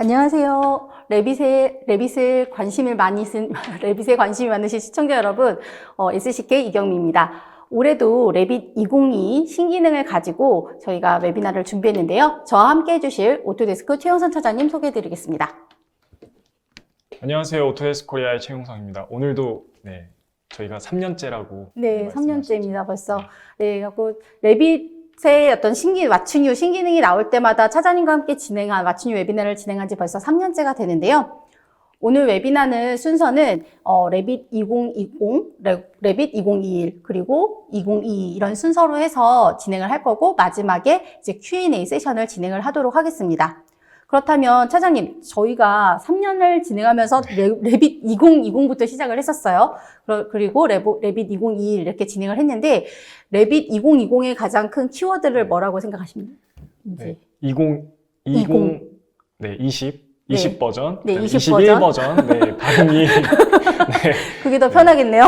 안녕하세요. 레빗에 관심이 많으신 시청자 여러분, SCK 이경미입니다. 올해도 레빗 2022 신기능을 가지고 저희가 웨비나를 준비했는데요. 저와 함께 해주실 오토데스크 최용선 차장님 소개해드리겠습니다. 안녕하세요. 오토데스크 코리아의 최용성입니다. 오늘도 저희가 3년째라고. 네, 3년째입니다, 벌써. 네, 그리고 레빗의 어떤 맞춤 신기능이 나올 때마다 차장님과 함께 맞춤 웨비나를 진행한 지 벌써 3년째가 되는데요. 오늘 웨비나는 순서는 레빗 2020, 레빗 2021, 그리고 2022 이런 순서로 해서 진행을 할 거고 마지막에 이제 Q&A 세션을 진행을 하도록 하겠습니다. 그렇다면 차장님, 저희가 3년을 진행하면서 레빗 2020부터 시작을 했었어요. 그리고 레빗 2021 이렇게 진행을 했는데 레빗 2020의 가장 큰 키워드를 뭐라고 생각하십니까? 네, 20 버전, 네, 21 버전, 발음이 그게 더 편하겠네요.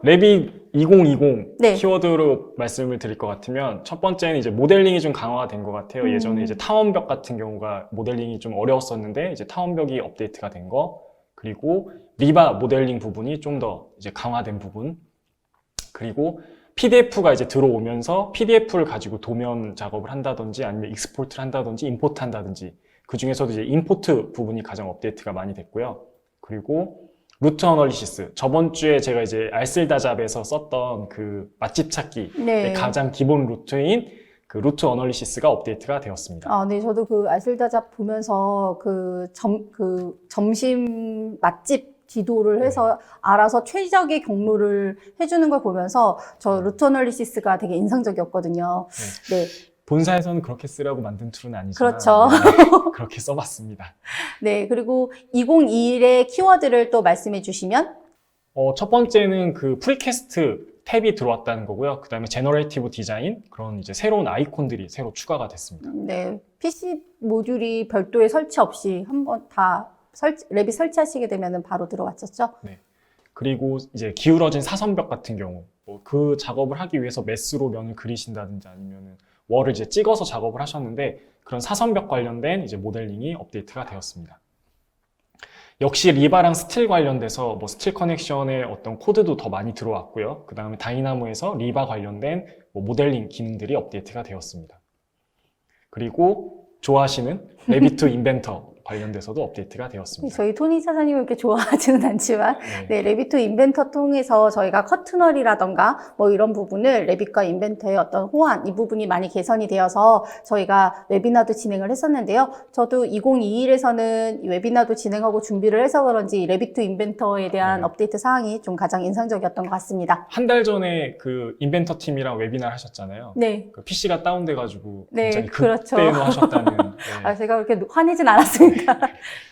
레빗 2020 네. 키워드로 말씀을 드릴 것 같으면 첫 번째는 이제 모델링이 좀 강화된 것 같아요. 예전에 이제 타원벽 같은 경우가 모델링이 좀 어려웠었는데 이제 타원벽이 업데이트가 된 거, 그리고 리바 모델링 부분이 좀 더 이제 강화된 부분, 그리고 PDF가 이제 들어오면서 PDF를 가지고 도면 작업을 한다든지 아니면 익스포트를 한다든지 임포트 한다든지 그 중에서도 이제 임포트 부분이 가장 업데이트가 많이 됐고요. 그리고 루트 어널리시스, 저번 주에 제가 이제 알쓸다잡에서 썼던 그 맛집 찾기 가장 기본 루트인 그 루트 어널리시스가 업데이트가 되었습니다. 네, 저도 그 알쓸다잡 보면서 점심 맛집 지도를 해서 알아서 최적의 경로를 해주는 걸 보면서 저 루트 어널리시스가 되게 인상적이었거든요. 네. 본사에서는 그렇게 쓰라고 만든 툴은 아니지만 그렇죠. 그렇게 써봤습니다. 네, 그리고 2021의 키워드를 또 말씀해 주시면 첫 번째는 그 프리캐스트 탭이 들어왔다는 거고요. 그 다음에 제너레이티브 디자인, 그런 이제 새로운 아이콘들이 새로 추가가 됐습니다. 네, PC 모듈이 별도의 설치 없이 한번 다 레빗 설치하시게 되면 바로 들어왔었죠. 네. 그리고 이제 기울어진 사선벽 같은 경우, 그 작업을 하기 위해서 메스로 면을 그리신다든지 아니면은 월을 이제 찍어서 작업을 하셨는데 그런 사선벽 관련된 이제 모델링이 업데이트가 되었습니다. 역시 리바랑 스틸 관련돼서 스틸 커넥션의 어떤 코드도 더 많이 들어왔고요. 그 다음에 다이나모에서 리바 관련된 모델링 기능들이 업데이트가 되었습니다. 그리고 좋아하시는 레빗2 인벤터 관련돼서도 업데이트가 되었습니다. 저희 토니 차장님은 그렇게 좋아하지는 않지만 레빗2 인벤터 통해서 저희가 커트널이라던가 이런 부분을 레빗과 인벤터의 어떤 호환, 이 부분이 많이 개선이 되어서 저희가 웨비나도 진행을 했었는데요. 저도 2021에서는 웨비나도 진행하고 준비를 해서 그런지 레빗2 인벤터에 대한 업데이트 사항이 좀 가장 인상적이었던 것 같습니다. 한 달 전에 그 인벤터 팀이랑 웨비나를 하셨잖아요. 네. 그 PC가 다운돼가지고 네, 굉장히 그렇죠. 급대노하셨다는. 제가 그렇게 화내진 않았습니다.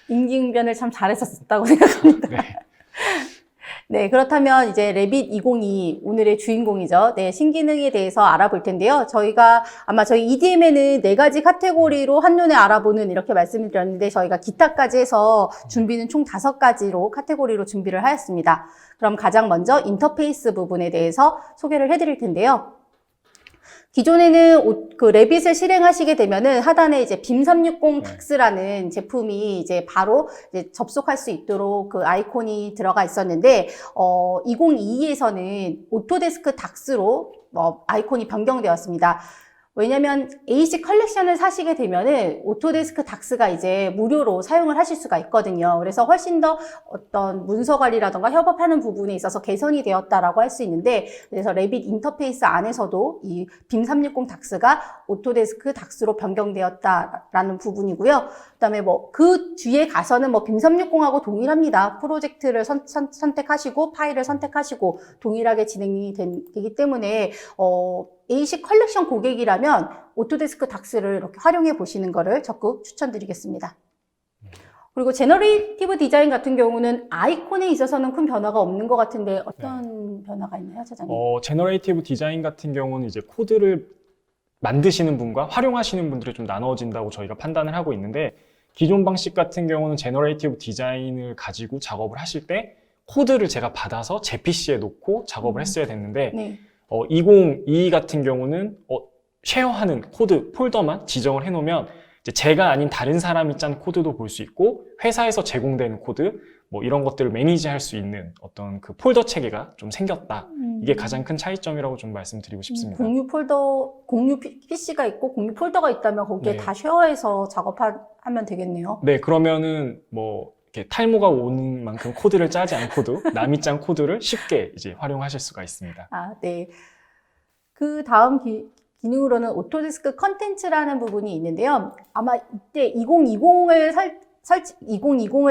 임기응변을 참 잘했었다고 생각합니다. 네, 그렇다면 이제 레빗 2022 오늘의 주인공이죠. 네, 신기능에 대해서 알아볼 텐데요. 저희가 아마 저희 EDM에는 4가지 카테고리로 한눈에 알아보는 이렇게 말씀을 드렸는데 저희가 기타까지 해서 준비는 총 5가지로 카테고리로 준비를 하였습니다. 그럼 가장 먼저 인터페이스 부분에 대해서 소개를 해드릴 텐데요. 기존에는 그 레빗을 실행하시게 되면은 하단에 이제 빔360 닥스라는 제품이 이제 바로 이제 접속할 수 있도록 그 아이콘이 들어가 있었는데, 2022에서는 오토데스크 닥스로 아이콘이 변경되었습니다. 왜냐면 AC 컬렉션을 사시게 되면은 오토데스크 닥스가 이제 무료로 사용을 하실 수가 있거든요. 그래서 훨씬 더 어떤 문서 관리라던가 협업하는 부분에 있어서 개선이 되었다라고 할 수 있는데, 그래서 레빗 인터페이스 안에서도 이 빔360 닥스가 오토데스크 닥스로 변경되었다라는 부분이고요. 그다음에 그 뒤에 가서는 빔360하고 동일합니다. 프로젝트를 선택하시고 파일을 선택하시고 동일하게 진행이 되기 때문에 AC 컬렉션 고객이라면 오토데스크 닥스를 이렇게 활용해 보시는 것을 적극 추천드리겠습니다. 그리고 제너레이티브 디자인 같은 경우는 아이콘에 있어서는 큰 변화가 없는 것 같은데 어떤 변화가 있나요, 차장님? 제너레이티브 디자인 같은 경우는 이제 코드를 만드시는 분과 활용하시는 분들이 좀 나눠진다고 저희가 판단을 하고 있는데, 기존 방식 같은 경우는 제너레이티브 디자인을 가지고 작업을 하실 때 코드를 제가 받아서 제 PC에 놓고 작업을 했어야 됐는데 2022 같은 경우는 쉐어하는 코드 폴더만 지정을 해놓으면 이제 제가 아닌 다른 사람이 짠 코드도 볼 수 있고 회사에서 제공되는 코드 뭐 이런 것들을 매니지할 수 있는 어떤 그 폴더 체계가 좀 생겼다. 이게 가장 큰 차이점이라고 좀 말씀드리고 싶습니다. 공유 PC가 있고 공유 폴더가 있다면 거기에 네. 다 쉐어해서 작업하면 되겠네요. 네, 그러면은 뭐 이렇게 탈모가 오는 만큼 코드를 짜지 않고도 남이 짠 코드를 쉽게 이제 활용하실 수가 있습니다. 아, 네. 그 다음 기능으로는 오토데스크 컨텐츠라는 부분이 있는데요. 아마 이때 2020을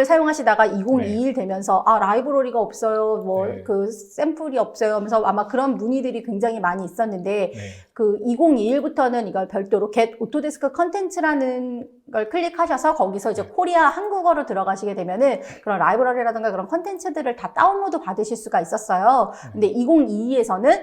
사용하시다가 2021 되면서 라이브러리가 없어요. 뭐 네. 그 샘플이 없어요 하면서 아마 그런 문의들이 굉장히 많이 있었는데 네. 그 2021부터는 이걸 별도로 Get Autodesk Content라는 걸 클릭하셔서 거기서 이제 코리아 한국어로 들어가시게 되면은 그런 라이브러리라든가 그런 컨텐츠들을 다 다운로드 받으실 수가 있었어요. 근데 2022에서는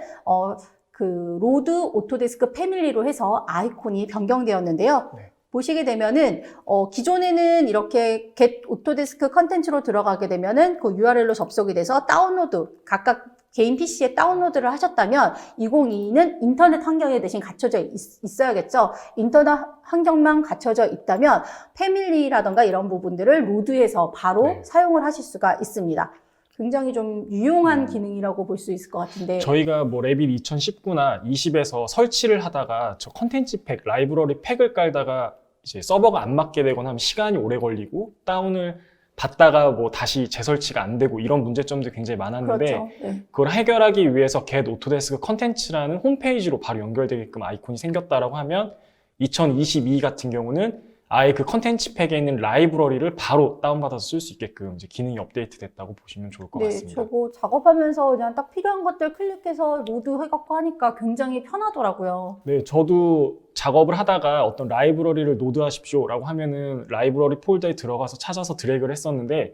그 로드 오토데스크 패밀리로 해서 아이콘이 변경되었는데요. 네. 보시게 되면은 기존에는 이렇게 get 오토데스크 컨텐츠로 들어가게 되면은 그 URL로 접속이 돼서 다운로드 각각 개인 PC에 다운로드를 하셨다면 2022는 인터넷 환경에 대신 갖춰져 있어야겠죠. 인터넷 환경만 갖춰져 있다면 패밀리라던가 이런 부분들을 로드해서 바로 네. 사용을 하실 수가 있습니다. 굉장히 좀 유용한 기능이라고 볼 수 있을 것 같은데 저희가 뭐 레빗 2019나 20에서 설치를 하다가 저 컨텐츠 팩, 라이브러리 팩을 깔다가 이제 서버가 안 맞게 되거나 하면 시간이 오래 걸리고 다운을 받다가 뭐 다시 재설치가 안 되고 이런 문제점도 굉장히 많았는데 그렇죠. 네. 그걸 해결하기 위해서 Get Autodesk Content라는 홈페이지로 바로 연결되게끔 아이콘이 생겼다라고 하면 2022 같은 경우는 아예 그 컨텐츠 팩에 있는 라이브러리를 바로 다운받아서 쓸 수 있게끔 이제 기능이 업데이트 됐다고 보시면 좋을 것 네, 같습니다. 저거 작업하면서 그냥 딱 필요한 것들 클릭해서 로드 해갖고 하니까 굉장히 편하더라고요. 네, 저도 작업을 하다가 어떤 라이브러리를 노드하십시오라고 하면은 라이브러리 폴더에 들어가서 찾아서 드래그를 했었는데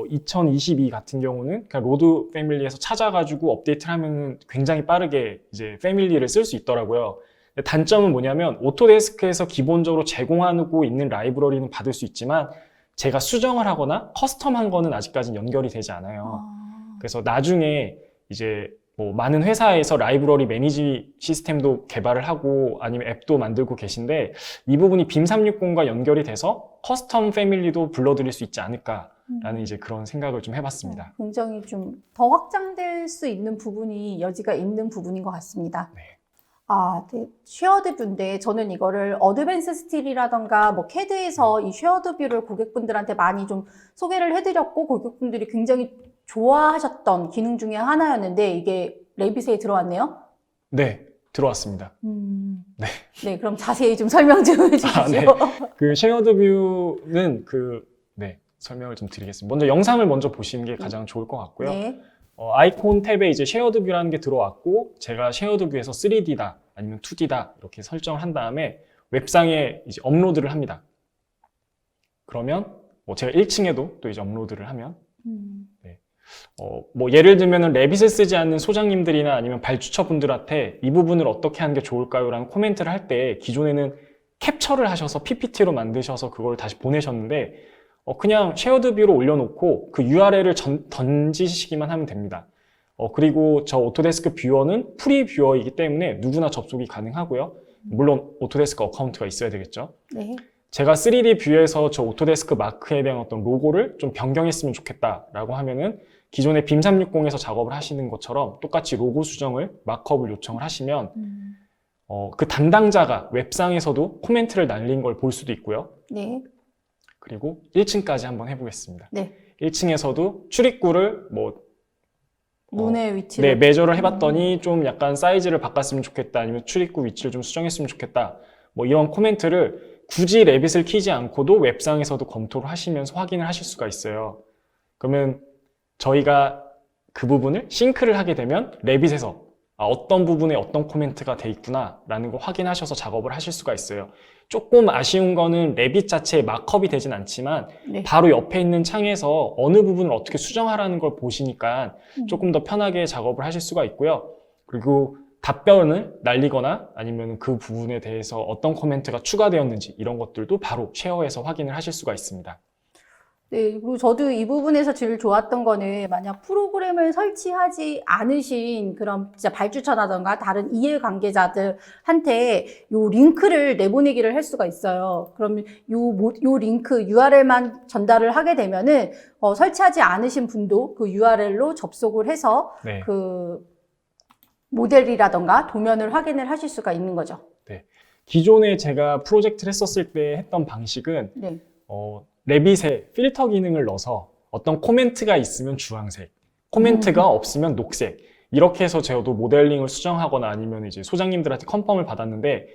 2022 같은 경우는 그냥 로드 패밀리에서 찾아가지고 업데이트를 하면은 굉장히 빠르게 이제 패밀리를 쓸 수 있더라고요. 단점은 뭐냐면 오토데스크에서 기본적으로 제공하고 있는 라이브러리는 받을 수 있지만 제가 수정을 하거나 커스텀한 거는 아직까지 연결이 되지 않아요. 그래서 나중에 이제 뭐 많은 회사에서 라이브러리 매니지 시스템도 개발을 하고 아니면 앱도 만들고 계신데 이 부분이 빔 360과 연결이 돼서 커스텀 패밀리도 불러드릴 수 있지 않을까라는 이제 그런 생각을 좀 해봤습니다. 굉장히 좀 더 확장될 수 있는 부분이 여지가 있는 부분인 것 같습니다. 네. 네. 쉐어드 뷰인데 저는 이거를 어드밴스 스틸이라던가 뭐 캐드에서 이 쉐어드 뷰를 고객분들한테 많이 좀 소개를 해드렸고 고객분들이 굉장히 좋아하셨던 기능 중에 하나였는데 이게 레빗에 들어왔네요. 네, 들어왔습니다. 네. 네, 그럼 자세히 좀 설명 좀 해주시죠. 네. 그 쉐어드 뷰는 설명을 좀 드리겠습니다. 먼저 영상을 먼저 보시는 게 가장 좋을 것 같고요. 네. 아이콘 탭에 이제 쉐어드 뷰라는 게 들어왔고 제가 쉐어드 뷰에서 3D다 아니면 2D다 이렇게 설정을 한 다음에 웹상에 이제 업로드를 합니다. 그러면 뭐 제가 1층에도 또 이제 업로드를 하면 뭐 예를 들면은 레빗을 쓰지 않는 소장님들이나 아니면 발주처분들한테 이 부분을 어떻게 하는 게 좋을까요? 라는 코멘트를 할 때 기존에는 캡처를 하셔서 PPT로 만드셔서 그걸 다시 보내셨는데 그냥 쉐어드 뷰로 올려놓고 그 URL을 던지시기만 하면 됩니다. 그리고 저 오토데스크 뷰어는 프리 뷰어이기 때문에 누구나 접속이 가능하고요. 물론 오토데스크 어카운트가 있어야 되겠죠. 네. 제가 3D 뷰에서 저 오토데스크 마크에 대한 어떤 로고를 좀 변경했으면 좋겠다라고 하면은 기존의 빔 360에서 작업을 하시는 것처럼 똑같이 로고 수정을 마크업을 요청을 하시면 그 담당자가 웹상에서도 코멘트를 날린 걸 볼 수도 있고요. 네. 그리고 1층까지 한번 해보겠습니다. 네. 1층에서도 출입구를 문의 위치를 매저를 해봤더니 좀 약간 사이즈를 바꿨으면 좋겠다 아니면 출입구 위치를 좀 수정했으면 좋겠다 뭐 이런 코멘트를 굳이 레빗을 키지 않고도 웹상에서도 검토를 하시면서 확인을 하실 수가 있어요. 그러면 저희가 그 부분을 싱크를 하게 되면 레빗에서 어떤 부분에 어떤 코멘트가 돼 있구나 라는 걸 확인하셔서 작업을 하실 수가 있어요. 조금 아쉬운 거는 레빗 자체에 마크업이 되진 않지만 네. 바로 옆에 있는 창에서 어느 부분을 어떻게 수정하라는 걸 보시니까 조금 더 편하게 작업을 하실 수가 있고요. 그리고 답변을 날리거나 아니면 그 부분에 대해서 어떤 코멘트가 추가되었는지 이런 것들도 바로 쉐어에서 확인을 하실 수가 있습니다. 네, 그리고 저도 이 부분에서 제일 좋았던 거는 만약 프로그램을 설치하지 않으신 그런 진짜 발주처라던가 다른 이해관계자들한테 요 링크를 내보내기를 할 수가 있어요. 그러면 요 링크 URL만 전달을 하게 되면은 설치하지 않으신 분도 그 URL로 접속을 해서 네. 그 모델이라던가 도면을 확인을 하실 수가 있는 거죠. 기존에 제가 프로젝트를 했었을 때 했던 방식은 네. 레빗에 필터 기능을 넣어서 어떤 코멘트가 있으면 주황색, 코멘트가 없으면 녹색, 이렇게 해서 저도 모델링을 수정하거나 아니면 이제 소장님들한테 컨펌을 받았는데,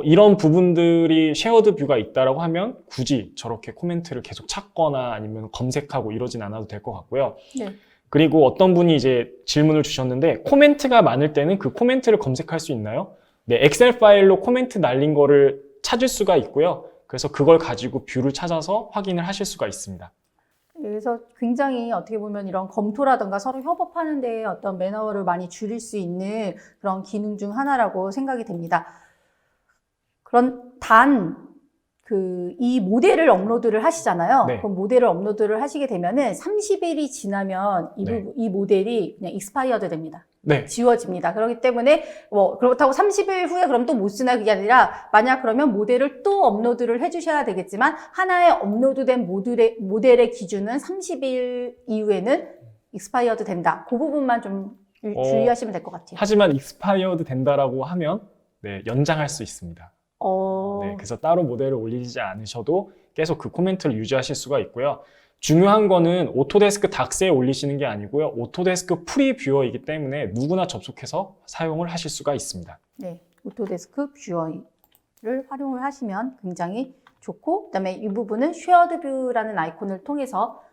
이런 부분들이 쉐어드 뷰가 있다라고 하면 굳이 저렇게 코멘트를 계속 찾거나 아니면 검색하고 이러진 않아도 될 것 같고요. 네. 그리고 어떤 분이 이제 질문을 주셨는데, 코멘트가 많을 때는 그 코멘트를 검색할 수 있나요? 네, 엑셀 파일로 코멘트 날린 거를 찾을 수가 있고요. 그래서 그걸 가지고 뷰를 찾아서 확인을 하실 수가 있습니다. 그래서 굉장히 어떻게 보면 이런 검토라던가 서로 협업하는 데 어떤 매너를 많이 줄일 수 있는 그런 기능 중 하나라고 생각이 됩니다. 이 모델을 업로드를 하시잖아요. 네. 그럼 모델을 업로드를 하시게 되면은 30일이 지나면 네. 이 모델이 그냥 익스파이어드 됩니다. 네. 지워집니다. 그렇기 때문에 그렇다고 30일 후에 그럼 또 못 쓰나 그게 아니라 만약 그러면 모델을 또 업로드를 해주셔야 되겠지만 하나의 업로드된 모델의 기준은 30일 이후에는 익스파이어드 된다. 그 부분만 좀 주의하시면 될 것 같아요. 하지만 익스파이어드 된다라고 하면 네, 연장할 수 있습니다. 네, 그래서 따로 모델을 올리지 않으셔도 계속 그 코멘트를 유지하실 수가 있고요. 중요한 거는 오토데스크 닥스에 올리시는 게 아니고요. 오토데스크 프리뷰어이기 때문에 누구나 접속해서 사용을 하실 수가 있습니다. 네, 오토데스크 뷰어를 활용을 하시면 굉장히 좋고, 그다음에 이 부분은 쉐어드 뷰라는 아이콘을 통해서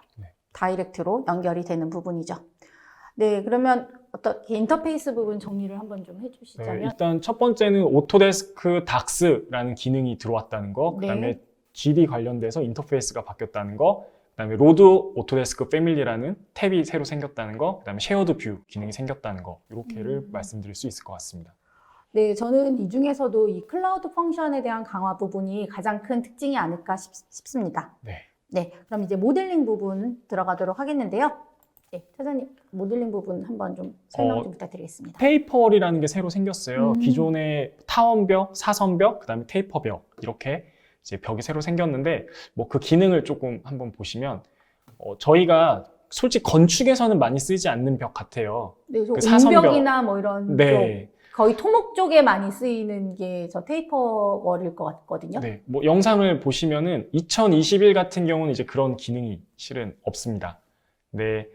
다이렉트로 연결이 되는 부분이죠. 네, 그러면 어떻게 인터페이스 부분 정리를 한번 좀 해주시자면. 네, 일단 첫 번째는 오토데스크 닥스라는 기능이 들어왔다는 거, 그다음에 GD 관련돼서 인터페이스가 바뀌었다는 거, 그다음에 로드 오토데스크 패밀리라는 탭이 새로 생겼다는 거, 그다음에 쉐어드 뷰 기능이 생겼다는 거, 이렇게를 말씀드릴 수 있을 것 같습니다. 네, 저는 이 중에서도 이 클라우드 펑션에 대한 강화 부분이 가장 큰 특징이 아닐까 싶습니다. 네, 그럼 이제 모델링 부분 들어가도록 하겠는데요. 네, 차장님 모델링 부분 한번 좀 설명 좀 부탁드리겠습니다. 테이퍼월이라는 게 새로 생겼어요. 기존의 타원벽, 사선벽, 그다음에 테이퍼벽 이렇게 이제 벽이 새로 생겼는데 뭐 그 기능을 조금 한번 보시면 저희가 솔직히 건축에서는 많이 쓰지 않는 벽 같아요. 네, 그 사선벽. 옹벽이나 뭐 이런 네. 쪽 거의 토목 쪽에 많이 쓰이는 게 저 테이퍼월일 것 같거든요. 네, 뭐 영상을 보시면은 2021 같은 경우는 이제 그런 기능이 실은 없습니다. 네,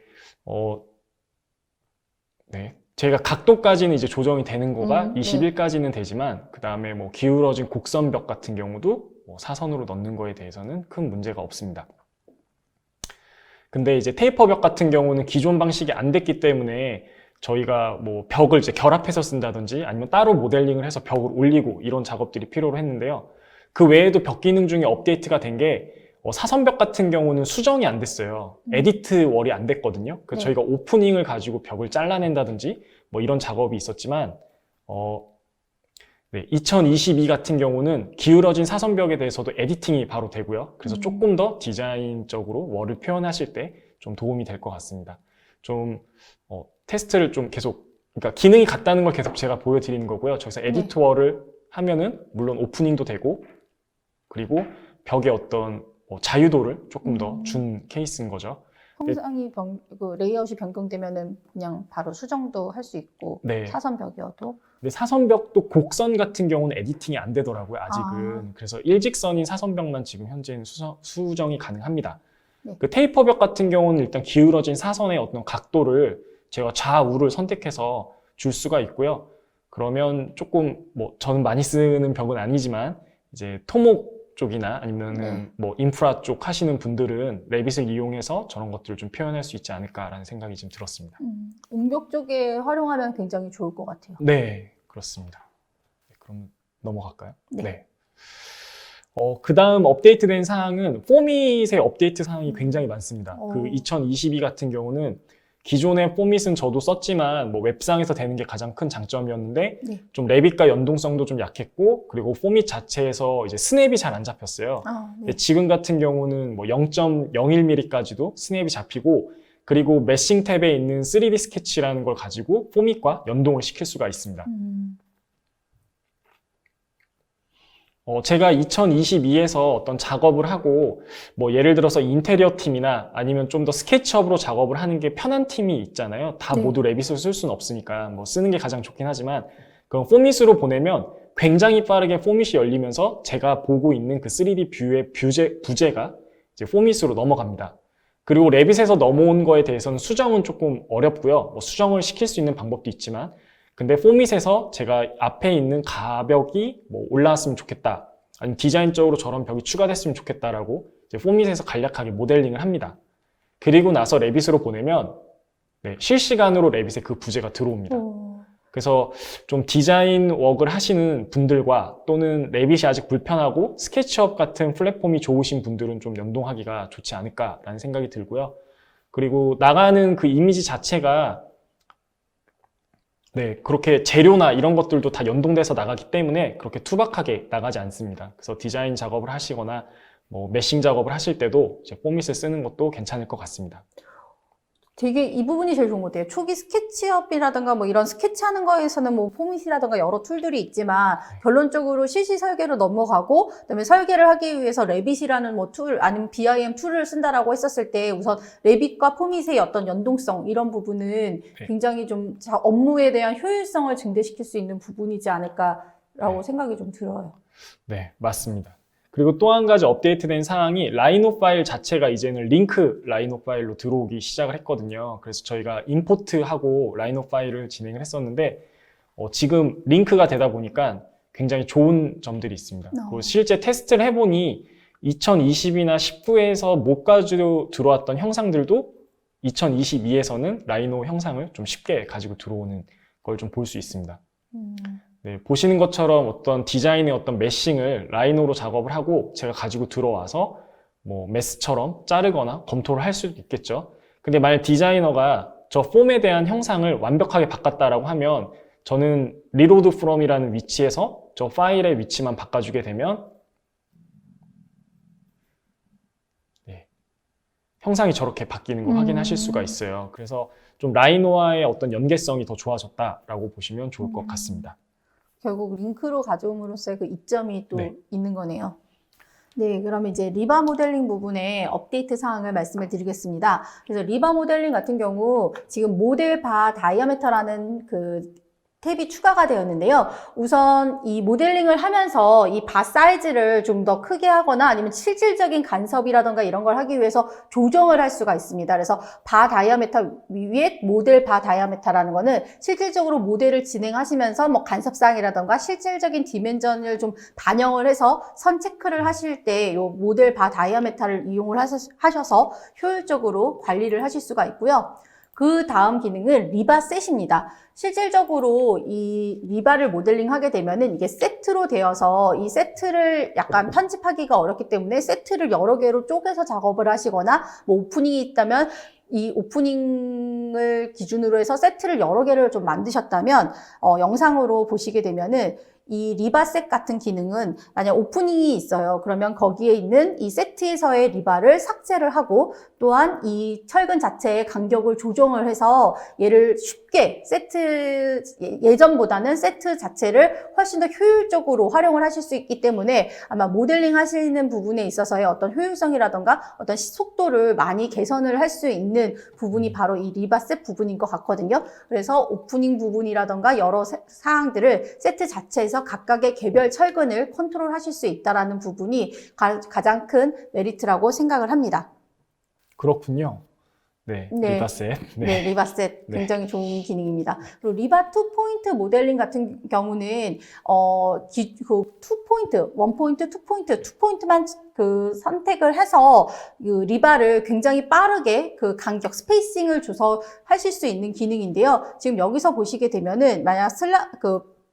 네. 제가 각도까지는 이제 조정이 되는 거가 21까지는 되지만 그 다음에 뭐 기울어진 곡선벽 같은 경우도 뭐 사선으로 넣는 거에 대해서는 큰 문제가 없습니다. 근데 이제 테이퍼벽 같은 경우는 기존 방식이 안 됐기 때문에 저희가 뭐 벽을 이제 결합해서 쓴다든지 아니면 따로 모델링을 해서 벽을 올리고 이런 작업들이 필요로 했는데요. 그 외에도 벽 기능 중에 업데이트가 된 게 사선벽 같은 경우는 수정이 안 됐어요. 에디트 월이 안 됐거든요. 그래서 저희가 오프닝을 가지고 벽을 잘라낸다든지 뭐 이런 작업이 있었지만 2022 같은 경우는 기울어진 사선벽에 대해서도 에디팅이 바로 되고요. 그래서 조금 더 디자인적으로 월을 표현하실 때 좀 도움이 될 것 같습니다. 좀 테스트를 좀 계속, 그러니까 기능이 같다는 걸 계속 제가 보여드리는 거고요. 저기서 에디트 월을 하면은 물론 오프닝도 되고 그리고 벽의 어떤 자유도를 조금 더 준 케이스인 거죠. 형상이 레이아웃이 변경되면은 그냥 바로 수정도 할 수 있고 사선벽이어도. 근데 사선벽도 곡선 같은 경우는 에디팅이 안 되더라고요, 아직은. 그래서 일직선인 사선벽만 지금 현재는 수정이 가능합니다. 그 테이퍼벽 같은 경우는 일단 기울어진 사선의 어떤 각도를 제가 좌우를 선택해서 줄 수가 있고요. 그러면 조금 뭐 저는 많이 쓰는 벽은 아니지만 이제 토목 쪽이나 아니면은 뭐 인프라 쪽 하시는 분들은 레빗을 이용해서 저런 것들을 좀 표현할 수 있지 않을까라는 생각이 좀 들었습니다. 옹벽 쪽에 활용하면 굉장히 좋을 것 같아요. 네, 그렇습니다. 그럼 넘어갈까요? 네. 그 다음 업데이트된 사항은 포밋의 업데이트 사항이 굉장히 많습니다. 그 2022 같은 경우는 기존의 포밋은 저도 썼지만 뭐 웹상에서 되는 게 가장 큰 장점이었는데 네. 좀 레빗과 연동성도 좀 약했고 그리고 포밋 자체에서 이제 스냅이 잘 안 잡혔어요. 아, 네. 근데 지금 같은 경우는 뭐 0.01mm까지도 스냅이 잡히고 그리고 메싱 탭에 있는 3D 스케치라는 걸 가지고 포밋과 연동을 시킬 수가 있습니다. 제가 2022에서 어떤 작업을 하고 뭐 예를 들어서 인테리어 팀이나 아니면 좀 더 스케치업으로 작업을 하는 게 편한 팀이 있잖아요. 다 네. 모두 레빗을 쓸 수는 없으니까 뭐 쓰는 게 가장 좋긴 하지만 그럼 포밋으로 보내면 굉장히 빠르게 포밋이 열리면서 제가 보고 있는 그 3D 뷰의 부재가 이제 포밋으로 넘어갑니다. 그리고 레빗에서 넘어온 거에 대해서는 수정은 조금 어렵고요. 뭐 수정을 시킬 수 있는 방법도 있지만 근데 포밋에서 제가 앞에 있는 가벽이 뭐 올라왔으면 좋겠다. 아니면 디자인적으로 저런 벽이 추가됐으면 좋겠다라고 이제 포밋에서 간략하게 모델링을 합니다. 그리고 나서 레빗으로 보내면 네, 실시간으로 레빗에 그 부재가 들어옵니다. 그래서 좀 디자인 워크를 하시는 분들과 또는 레빗이 아직 불편하고 스케치업 같은 플랫폼이 좋으신 분들은 좀 연동하기가 좋지 않을까라는 생각이 들고요. 그리고 나가는 그 이미지 자체가 네, 그렇게 재료나 이런 것들도 다 연동돼서 나가기 때문에 그렇게 투박하게 나가지 않습니다. 그래서 디자인 작업을 하시거나 뭐 메싱 작업을 하실 때도 이제 포밋을 쓰는 것도 괜찮을 것 같습니다. 되게 이 부분이 제일 좋은 것 같아요. 초기 스케치업이라든가 뭐 이런 스케치하는 거에서는 뭐 포밋이라든가 여러 툴들이 있지만 결론적으로 CC 설계로 넘어가고 그다음에 설계를 하기 위해서 레빗이라는 뭐 툴 아니면 BIM 툴을 쓴다라고 했었을 때 우선 레빗과 포밋의 어떤 연동성 이런 부분은 굉장히 좀 업무에 대한 효율성을 증대시킬 수 있는 부분이지 않을까라고 생각이 좀 들어요. 네, 맞습니다. 그리고 또 한 가지 업데이트된 사항이 라이노 파일 자체가 이제는 링크 라이노 파일로 들어오기 시작을 했거든요. 그래서 저희가 임포트하고 라이노 파일을 진행을 했었는데 지금 링크가 되다 보니까 굉장히 좋은 점들이 있습니다. 그리고 실제 테스트를 해보니 2020이나 19에서 못 가지고 들어왔던 형상들도 2022에서는 라이노 형상을 좀 쉽게 가지고 들어오는 걸 좀 볼 수 있습니다. 네, 보시는 것처럼 어떤 디자인의 어떤 메싱을 라이노로 작업을 하고 제가 가지고 들어와서 뭐 메스처럼 자르거나 검토를 할 수도 있겠죠. 근데 만약 디자이너가 저 폼에 대한 형상을 완벽하게 바꿨다라고 하면 저는 리로드 프롬이라는 위치에서 저 파일의 위치만 바꿔주게 되면 네, 형상이 저렇게 바뀌는 걸 확인하실 수가 있어요. 그래서 좀 라이노와의 어떤 연계성이 더 좋아졌다라고 보시면 좋을 것 같습니다. 결국 링크로 가져옴으로써의 그 이점이 또 네. 있는 거네요. 네, 그러면 이제 리바 모델링 부분의 업데이트 사항을 말씀을 드리겠습니다. 그래서 리바 모델링 같은 경우 지금 모델 바 다이아메터라는 그 탭이 추가가 되었는데요. 우선 이 모델링을 하면서 이 바 사이즈를 좀 더 크게 하거나 아니면 실질적인 간섭이라던가 이런 걸 하기 위해서 조정을 할 수가 있습니다. 그래서 바 다이아메터 위에 모델 바 다이아메터라는 거는 실질적으로 모델을 진행하시면서 뭐 간섭사항이라던가 실질적인 디멘전을 좀 반영을 해서 선 체크를 하실 때 이 모델 바 다이아메터를 이용을 하셔서 효율적으로 관리를 하실 수가 있고요. 그 다음 기능은 리바셋입니다. 실질적으로 이 리바를 모델링 하게 되면은 이게 세트로 되어서 이 세트를 약간 편집하기가 어렵기 때문에 세트를 여러 개로 쪼개서 작업을 하시거나 뭐 오프닝이 있다면 이 오프닝을 기준으로 해서 세트를 여러 개를 좀 만드셨다면 영상으로 보시게 되면은 이 리바셋 같은 기능은 만약 오프닝이 있어요. 그러면 거기에 있는 이 세트에서의 리바를 삭제를 하고 또한 이 철근 자체의 간격을 조정을 해서 얘를 쉽게 세트 예전보다는 세트 자체를 훨씬 더 효율적으로 활용을 하실 수 있기 때문에 아마 모델링 하시는 부분에 있어서의 어떤 효율성이라던가 어떤 속도를 많이 개선을 할 수 있는 부분이 바로 이 리바셋 부분인 것 같거든요. 그래서 오프닝 부분이라던가 여러 사항들을 세트 자체에서 각각의 개별 철근을 컨트롤 하실 수 있다는 부분이 가장 큰 메리트라고 생각을 합니다. 그렇군요. 네, 네. 리바셋. 네, 리바셋 네. 굉장히 좋은 기능입니다. 그리고 리바 2포인트 모델링 같은 경우는 그 2포인트, 1포인트, 2포인트, 2포인트만 그 선택을 해서 그 리바를 굉장히 빠르게 그 간격 스페이싱을 줘서 하실 수 있는 기능인데요. 지금 여기서 보시게 되면은 만약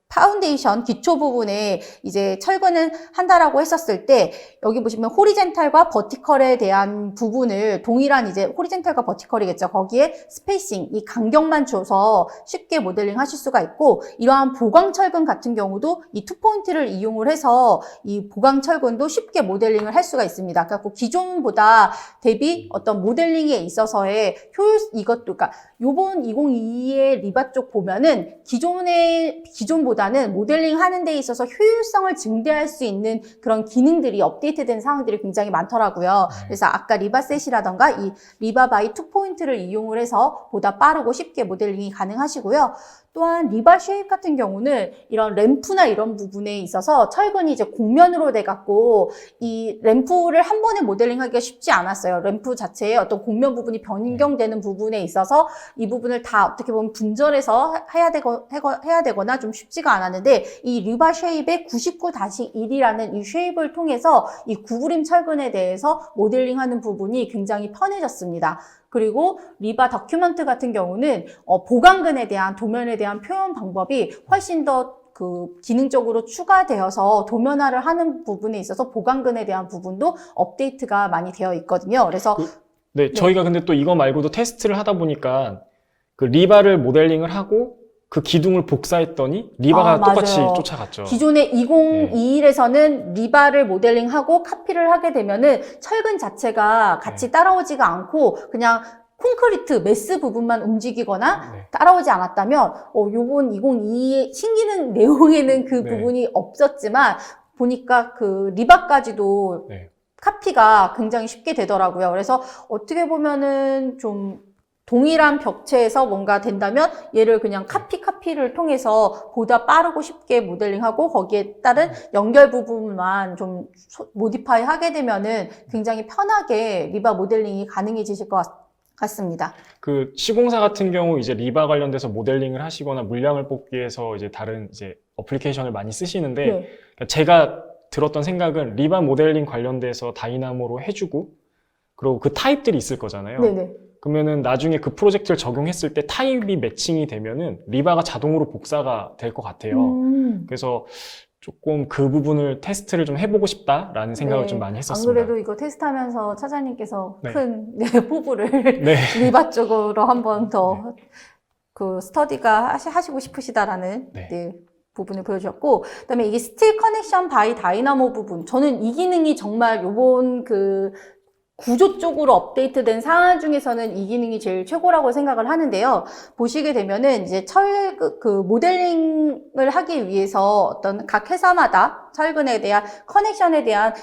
파운데이션 기초 부분에 이제 철근을 한다라고 했었을 때 여기 보시면 호리젠탈과 버티컬에 대한 부분을 동일한 이제 호리젠탈과 버티컬이겠죠. 거기에 스페이싱, 이 간격만 줘서 쉽게 모델링 하실 수가 있고 이러한 보강 철근 같은 경우도 이 투포인트를 이용을 해서 이 보강 철근도 쉽게 모델링을 할 수가 있습니다. 그래서 기존보다 대비 어떤 모델링에 있어서의 이것도 그러니까 요번 2022의 리바 쪽 보면은 기존보다는 모델링 하는 데 있어서 효율성을 증대할 수 있는 그런 기능들이 업데이트된 사항들이 굉장히 많더라고요. 그래서 아까 리바셋이라던가 이 리바 바이 투포인트를 이용을 해서 보다 빠르고 쉽게 모델링이 가능하시고요. 또한 리바 쉐입 같은 경우는 이런 램프나 이런 부분에 있어서 철근이 이제 곡면으로 돼갖고 이 램프를 한 번에 모델링하기가 쉽지 않았어요. 램프 자체에 어떤 곡면 부분이 변경되는 부분에 있어서 이 부분을 다 어떻게 보면 분절해서 해야 되거나 좀 쉽지가 않았는데 이 리바 쉐입의 99-1이라는 이 쉐입을 통해서 이 구부림 철근에 대해서 모델링하는 부분이 굉장히 편해졌습니다. 그리고 리바 다큐먼트 같은 경우는 보강근에 대한 도면에 대한 표현 방법이 훨씬 더 기능적으로 추가되어서 도면화를 하는 부분에 있어서 보강근에 대한 부분도 업데이트가 많이 되어 있거든요. 그래서 네, 저희가 근데 또 이거 말고도 테스트를 하다 보니까 그 리바를 모델링을 하고 그 기둥을 복사했더니 리바가 똑같이 맞아요. 쫓아갔죠. 기존의 2021에서는 리바를 모델링하고 카피를 하게 되면은 철근 자체가 같이 따라오지가 않고 그냥 콘크리트 메스 부분만 움직이거나 따라오지 않았다면 요번 2022의 신기능 내용에는 그 부분이 없었지만 보니까 그 리바까지도 카피가 굉장히 쉽게 되더라고요. 그래서 어떻게 보면은 좀 동일한 벽체에서 뭔가 된다면 얘를 그냥 카피를 통해서 보다 빠르고 쉽게 모델링하고 거기에 따른 연결 부분만 좀 모디파이 하게 되면은 굉장히 편하게 리바 모델링이 가능해지실 것 같습니다. 그 시공사 같은 경우 이제 리바 관련돼서 모델링을 하시거나 물량을 뽑기 위해서 이제 다른 이제 어플리케이션을 많이 쓰시는데 제가 들었던 생각은 리바 모델링 관련돼서 다이나모로 해주고 그리고 그 타입들이 있을 거잖아요. 그러면은 나중에 그 프로젝트를 적용했을 때 타입이 매칭이 되면은 리바가 자동으로 복사가 될 것 같아요. 그래서 조금 그 부분을 테스트를 좀 해보고 싶다라는 생각을 좀 많이 했었습니다. 안 그래도 이거 테스트하면서 차장님께서 큰 포부를 리바 쪽으로 한번 더 그 스터디가 하시고 싶으시다라는 부분을 보여주셨고, 그다음에 이게 스틸 커넥션 바이 다이나모 부분, 저는 이 기능이 정말 요번 그 구조 쪽으로 업데이트된 사안 중에서는 이 기능이 제일 최고라고 생각을 하는데요. 보시게 되면은 이제 모델링을 하기 위해서 어떤 각 회사마다 철근에 대한 커넥션에 대한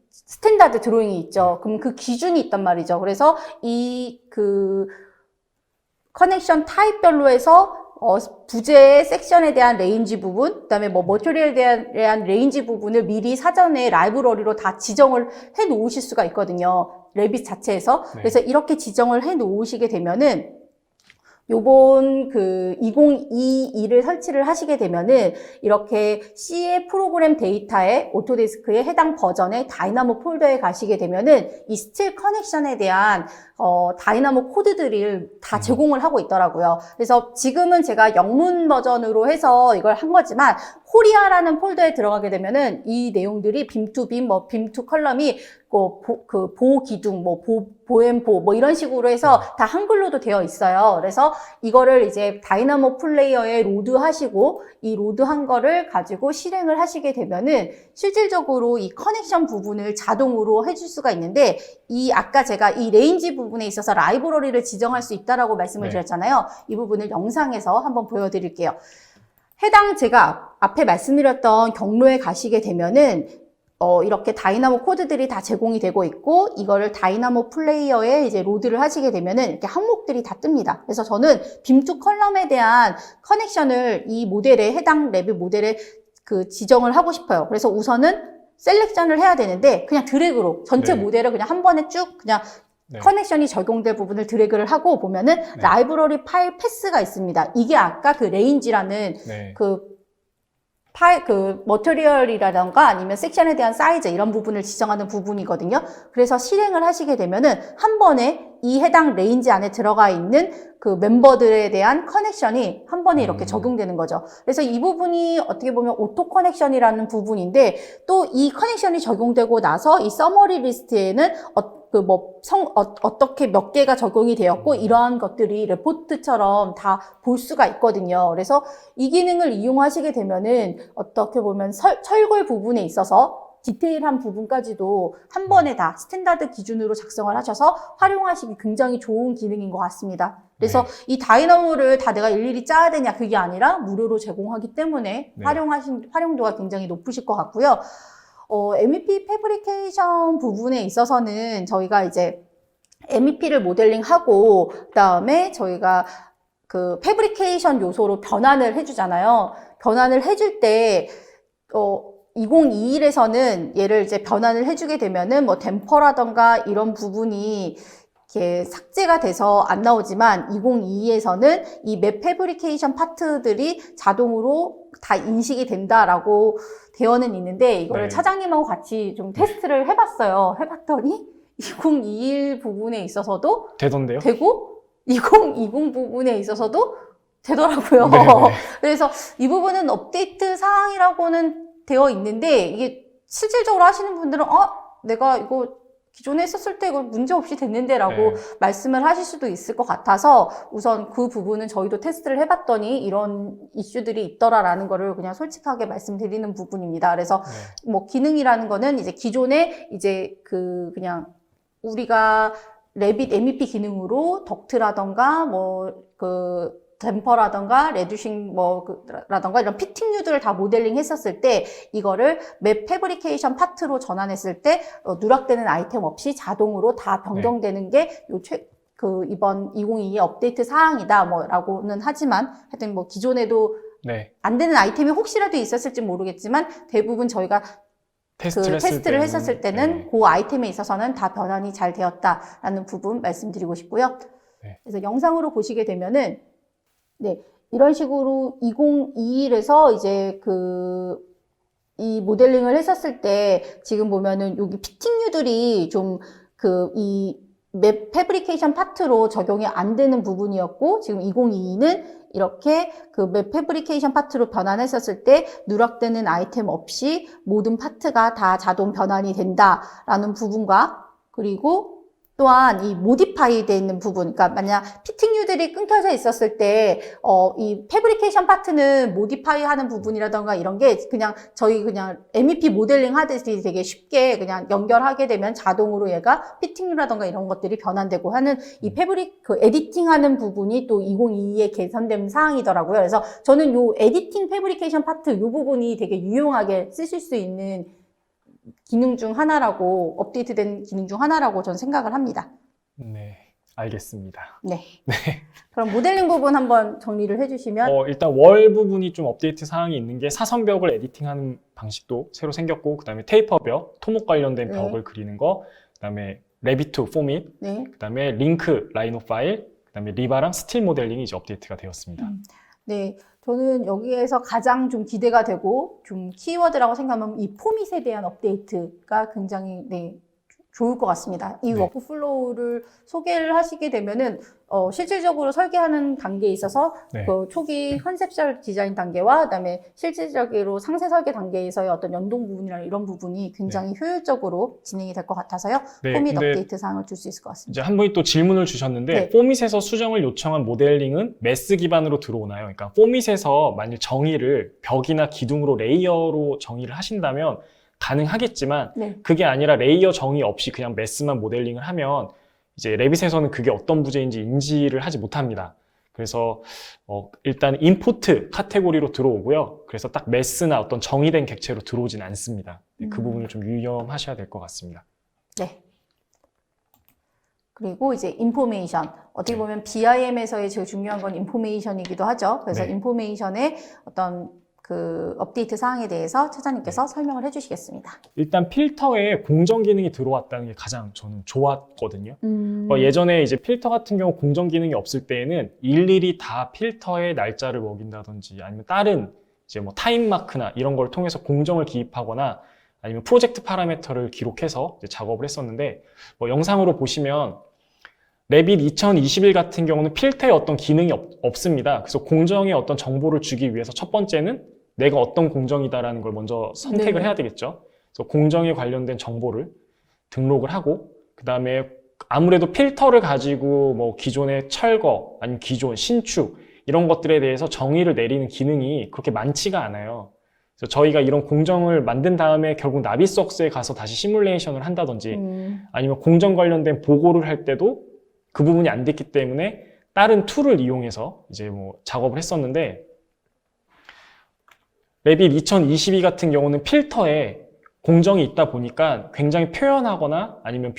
스탠다드 드로잉이 있죠. 그럼 그 기준이 있단 말이죠. 그래서 커넥션 타입별로 해서 부재의 섹션에 대한 레인지 부분, 그다음에 머티리얼에 대한 레인지 부분을 미리 사전에 라이브러리로 다 지정을 해 놓으실 수가 있거든요. 레빗 자체에서. 그래서 이렇게 지정을 해 놓으시게 되면은 요번 2022를 설치를 하시게 되면은 이렇게 C의 프로그램 데이터에 오토데스크의 해당 버전의 다이나모 폴더에 가시게 되면은 이 스틸 커넥션에 대한 다이나모 코드들을 다 제공을 하고 있더라고요. 그래서 지금은 제가 영문 버전으로 해서 이걸 한 거지만 코리아라는 폴더에 들어가게 되면은 이 내용들이 빔 투 빔, 빔 투 컬럼이 보호 기둥, 보엠보, 이런 식으로 해서 다 한글로도 되어 있어요. 그래서 이거를 이제 다이나모 플레이어에 로드하시고 이 로드한 거를 가지고 실행을 하시게 되면은 실질적으로 이 커넥션 부분을 자동으로 해줄 수가 있는데 아까 제가 이 레인지 부분에 있어서 라이브러리를 지정할 수 있다라고 말씀을 드렸잖아요. 이 부분을 영상에서 한번 보여드릴게요. 해당 제가 앞에 말씀드렸던 경로에 가시게 되면은 이렇게 다이나모 코드들이 다 제공이 되고 있고 이거를 다이나모 플레이어에 이제 로드를 하시게 되면은 이렇게 항목들이 다 뜹니다. 그래서 저는 빔2 컬럼에 대한 커넥션을 이 모델에 해당 랩 모델에 지정을 하고 싶어요. 그래서 우선은 셀렉션을 해야 되는데 그냥 드래그로 전체 모델을 그냥 한 번에 쭉 그냥 커넥션이 적용될 부분을 드래그를 하고 보면은 라이브러리 파일 패스가 있습니다. 이게 아까 그 레인지라는 머티리얼이라던가 아니면 섹션에 대한 사이즈 이런 부분을 지정하는 부분이거든요. 그래서 실행을 하시게 되면은 한 번에 이 해당 레인지 안에 들어가 있는 그 멤버들에 대한 커넥션이 한 번에 이렇게 적용되는 거죠. 그래서 이 부분이 어떻게 보면 오토 커넥션이라는 부분인데 또 이 커넥션이 적용되고 나서 이 서머리 리스트에는 어떻게 몇 개가 적용이 되었고 이러한 것들이 레포트처럼 다 볼 수가 있거든요. 그래서 이 기능을 이용하시게 되면은 어떻게 보면 철골 부분에 있어서 디테일한 부분까지도 한 번에 다 스탠다드 기준으로 작성을 하셔서 활용하시기 굉장히 좋은 기능인 것 같습니다. 그래서 이 다이너모를 다 내가 일일이 짜야 되냐 그게 아니라 무료로 제공하기 때문에 활용도가 굉장히 높으실 것 같고요. MEP 패브리케이션 부분에 있어서는 저희가 이제 MEP를 모델링하고 그다음에 저희가 그 패브리케이션 요소로 변환을 해주잖아요. 변환을 해줄 때 2021에서는 얘를 이제 변환을 해주게 되면은 뭐 댐퍼라던가 이런 부분이 이렇게 삭제가 돼서 안 나오지만 2022에서는 이 맵 패브리케이션 파트들이 자동으로 다 인식이 된다라고 되어는 있는데 이거를 차장님하고 같이 좀 테스트를 해봤어요. 해봤더니 2021 부분에 있어서도 되던데요? 되고 2020 부분에 있어서도 되더라고요. 그래서 이 부분은 업데이트 사항이라고는 되어 있는데 이게 실질적으로 하시는 분들은 내가 이거 기존에 했었을 때 이거 문제 없이 됐는데 라고 말씀을 하실 수도 있을 것 같아서 우선 그 부분은 저희도 테스트를 해봤더니 이런 이슈들이 있더라라는 거를 그냥 솔직하게 말씀드리는 부분입니다. 그래서 뭐 기능이라는 거는 이제 기존에 이제 그냥 우리가 레빗 MEP 기능으로 덕트라던가 댐퍼라던가 레듀싱 라던가 이런 피팅류들을 다 모델링 했었을 때 이거를 맵 패브리케이션 파트로 전환했을 때 누락되는 아이템 없이 자동으로 다 변경되는 게 이번 2022 업데이트 사항이다 라고는 하지만 하여튼 기존에도 안 되는 아이템이 혹시라도 있었을지 모르겠지만 대부분 저희가 테스트를 했었을 때는 그 아이템에 있어서는 다 변환이 잘 되었다라는 부분 말씀드리고 싶고요. 그래서 영상으로 보시게 되면은 이런 식으로 2021에서 이제 이 모델링을 했었을 때 지금 보면은 여기 피팅류들이 좀 이 맵 패브리케이션 파트로 적용이 안 되는 부분이었고 지금 2022는 이렇게 그 맵 패브리케이션 파트로 변환했었을 때 누락되는 아이템 없이 모든 파트가 다 자동 변환이 된다라는 부분과 그리고 또한 이 모디파이 되어 있는 부분, 그러니까 만약 피팅류들이 끊겨져 있었을 때, 이 패브리케이션 파트는 모디파이 하는 부분이라던가 이런 게 저희 MEP 모델링 하듯이 되게 쉽게 그냥 연결하게 되면 자동으로 얘가 피팅류라던가 이런 것들이 변환되고 하는 이 에디팅 하는 부분이 또 2022에 개선된 사항이더라고요. 그래서 저는 요 에디팅 패브리케이션 파트 요 부분이 되게 유용하게 쓰실 수 있는 기능 중 하나라고, 업데이트된 기능 중 하나라고 저는 생각을 합니다. 네, 알겠습니다. 그럼 모델링 부분 한번 정리를 해주시면. 일단 월 부분이 좀 업데이트 사항이 있는 게 사선벽을 에디팅하는 방식도 새로 생겼고, 그 다음에 테이퍼 벽, 토목 관련된 벽을 그리는 거, 그 다음에 레비투 포밋, 그 다음에 링크 라이노 파일, 그 다음에 리바랑 스틸 모델링이 이제 업데이트가 되었습니다. 저는 여기에서 가장 좀 기대가 되고 좀 키워드라고 생각하면 이 포밋에 대한 업데이트가 굉장히 좋을 것 같습니다. 이 워크플로우를 소개를 하시게 되면은 실질적으로 설계하는 단계에 있어서 그 초기 컨셉셜 디자인 단계와 그다음에 실질적으로 상세 설계 단계에서의 어떤 연동 부분이나 이런 부분이 굉장히 효율적으로 진행이 될 것 같아서요. 포밋 업데이트 사항을 줄 수 있을 것 같습니다. 이제 한 분이 또 질문을 주셨는데 포밋에서 수정을 요청한 모델링은 매스 기반으로 들어오나요? 그러니까 포밋에서 만일 정의를 벽이나 기둥으로 레이어로 정의를 하신다면 가능하겠지만 그게 아니라 레이어 정의 없이 그냥 매스만 모델링을 하면 이제 레빗에서는 그게 어떤 부재인지 인지를 하지 못합니다. 그래서 일단 임포트 카테고리로 들어오고요. 그래서 딱 매스나 어떤 정의된 객체로 들어오진 않습니다. 그 부분을 좀 유념하셔야 될 것 같습니다. 그리고 이제 인포메이션. 어떻게 보면 BIM에서의 제일 중요한 건 인포메이션이기도 하죠. 그래서 인포메이션의 어떤 그 업데이트 사항에 대해서 차장님께서 설명을 해주시겠습니다. 일단 필터에 공정 기능이 들어왔다는 게 가장 저는 좋았거든요. 예전에 이제 필터 같은 경우 공정 기능이 없을 때에는 일일이 다 필터의 날짜를 먹인다든지 아니면 다른 이제 뭐 타임 마크나 이런 걸 통해서 공정을 기입하거나 아니면 프로젝트 파라미터를 기록해서 이제 작업을 했었는데 영상으로 보시면 레빗 2021 같은 경우는 필터에 어떤 기능이 없습니다. 그래서 공정에 어떤 정보를 주기 위해서 첫 번째는 내가 어떤 공정이다라는 걸 먼저 선택을 네. 해야 되겠죠. 그래서 공정에 관련된 정보를 등록을 하고, 그 다음에 아무래도 필터를 가지고 뭐 기존의 철거, 아니면 기존, 신축, 이런 것들에 대해서 정의를 내리는 기능이 그렇게 많지가 않아요. 그래서 저희가 이런 공정을 만든 다음에 결국 나비석스에 가서 다시 시뮬레이션을 한다든지, 아니면 공정 관련된 보고를 할 때도 그 부분이 안 됐기 때문에 다른 툴을 이용해서 이제 뭐 작업을 했었는데, 레빗 2022 같은 경우는 필터에 공정이 있다 보니까 굉장히 표현하거나 아니면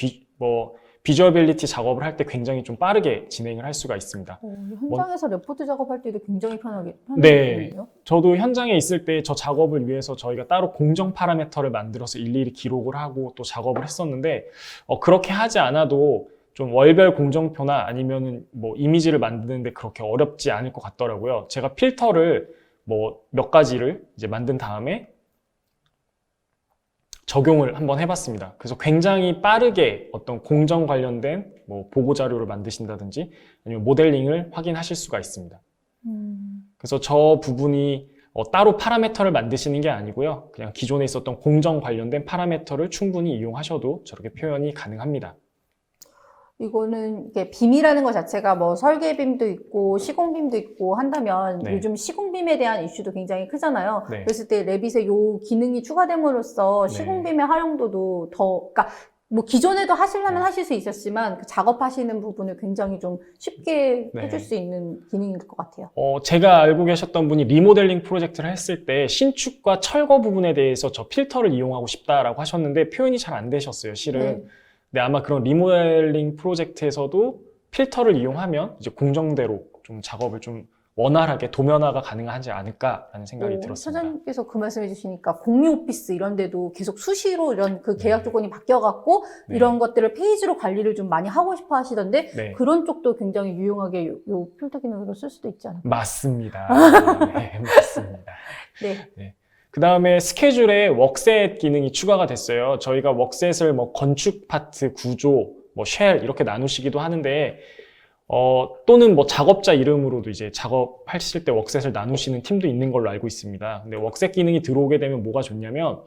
비주얼빌리티 작업을 할 때 굉장히 좀 빠르게 진행을 할 수가 있습니다. 현장에서 레포트 작업할 때도 굉장히 편하게 네. 편해요. 저도 현장에 있을 때 저 작업을 위해서 저희가 따로 공정 파라미터를 만들어서 일일이 기록을 하고 또 작업을 했었는데, 그렇게 하지 않아도 좀 월별 공정표나 아니면은 뭐 이미지를 만드는데 그렇게 어렵지 않을 것 같더라고요. 제가 필터를 뭐 몇 가지를 이제 만든 다음에 적용을 한번 해봤습니다. 그래서 굉장히 빠르게 어떤 공정 관련된 뭐 보고 자료를 만드신다든지 아니면 모델링을 확인하실 수가 있습니다. 그래서 저 부분이 따로 파라미터를 만드시는 게 아니고요. 그냥 기존에 있었던 공정 관련된 파라미터를 충분히 이용하셔도 저렇게 표현이 가능합니다. 이거는 이게 빔이라는 것 자체가 뭐 설계빔도 있고 시공빔도 있고 한다면 네. 요즘 시공빔에 대한 이슈도 굉장히 크잖아요. 네. 그랬을 때 레빗에 요 기능이 추가됨으로써 네. 시공빔의 활용도도 더, 그러니까 뭐 기존에도 하시려면 네. 하실 수 있었지만 그 작업하시는 부분을 굉장히 좀 쉽게 네. 해줄 수 있는 기능일 것 같아요. 제가 알고 계셨던 분이 리모델링 프로젝트를 했을 때 신축과 철거 부분에 대해서 저 필터를 이용하고 싶다라고 하셨는데 표현이 잘 안 되셨어요, 실은. 네. 근데 아마 그런 리모델링 프로젝트에서도 필터를 이용하면 이제 공정대로 좀 작업을 좀 원활하게 도면화가 가능하지 않을까라는 생각이 들었습니다. 사장님께서 그 말씀해 주시니까 공유 오피스 이런 데도 계속 수시로 이런 그 계약 네. 조건이 바뀌어갖고 네. 이런 것들을 페이지로 관리를 좀 많이 하고 싶어 하시던데 네. 그런 쪽도 굉장히 유용하게 요 필터 기능으로 쓸 수도 있지 않을까? 맞습니다. 네, 맞습니다. 네. 그 다음에 스케줄에 웍셋 기능이 추가가 됐어요. 저희가 웍셋을 뭐 건축 파트, 구조, 뭐 쉘 이렇게 나누시기도 하는데, 또는 뭐 작업자 이름으로도 이제 작업하실 때 웍셋을 나누시는 팀도 있는 걸로 알고 있습니다. 근데 웍셋 기능이 들어오게 되면 뭐가 좋냐면,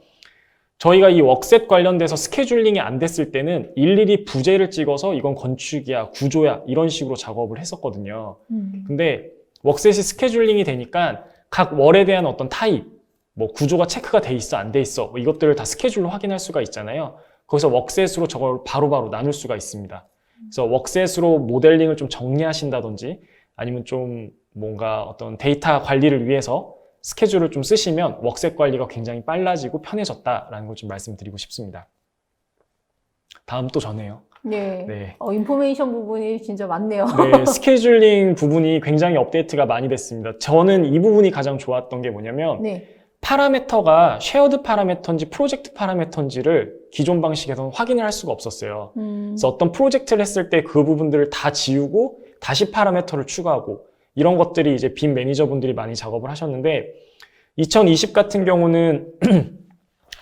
저희가 이 웍셋 관련돼서 스케줄링이 안 됐을 때는 일일이 부제를 찍어서 이건 건축이야, 구조야 이런 식으로 작업을 했었거든요. 근데 웍셋이 스케줄링이 되니까 각 월에 대한 어떤 타입, 뭐 구조가 체크가 돼 있어 안 돼 있어 뭐 이것들을 다 스케줄로 확인할 수가 있잖아요. 거기서 웍셋으로 저걸 바로바로 나눌 수가 있습니다. 그래서 웍셋으로 모델링을 좀 정리하신다든지 아니면 좀 뭔가 어떤 데이터 관리를 위해서 스케줄을 좀 쓰시면 웍셋 관리가 굉장히 빨라지고 편해졌다라는 걸 좀 말씀드리고 싶습니다. 다음 또 저네요. 네. 네. 인포메이션 부분이 진짜 많네요. 네, 스케줄링 부분이 굉장히 업데이트가 많이 됐습니다. 저는 이 부분이 가장 좋았던 게 뭐냐면 네. 파라미터가 쉐어드 파라미터인지 프로젝트 파라미터인지를 기존 방식에서는 확인을 할 수가 없었어요. 그래서 어떤 프로젝트를 했을 때 그 부분들을 다 지우고 다시 파라미터를 추가하고 이런 것들이 이제 빔 매니저분들이 많이 작업을 하셨는데 2020 같은 경우는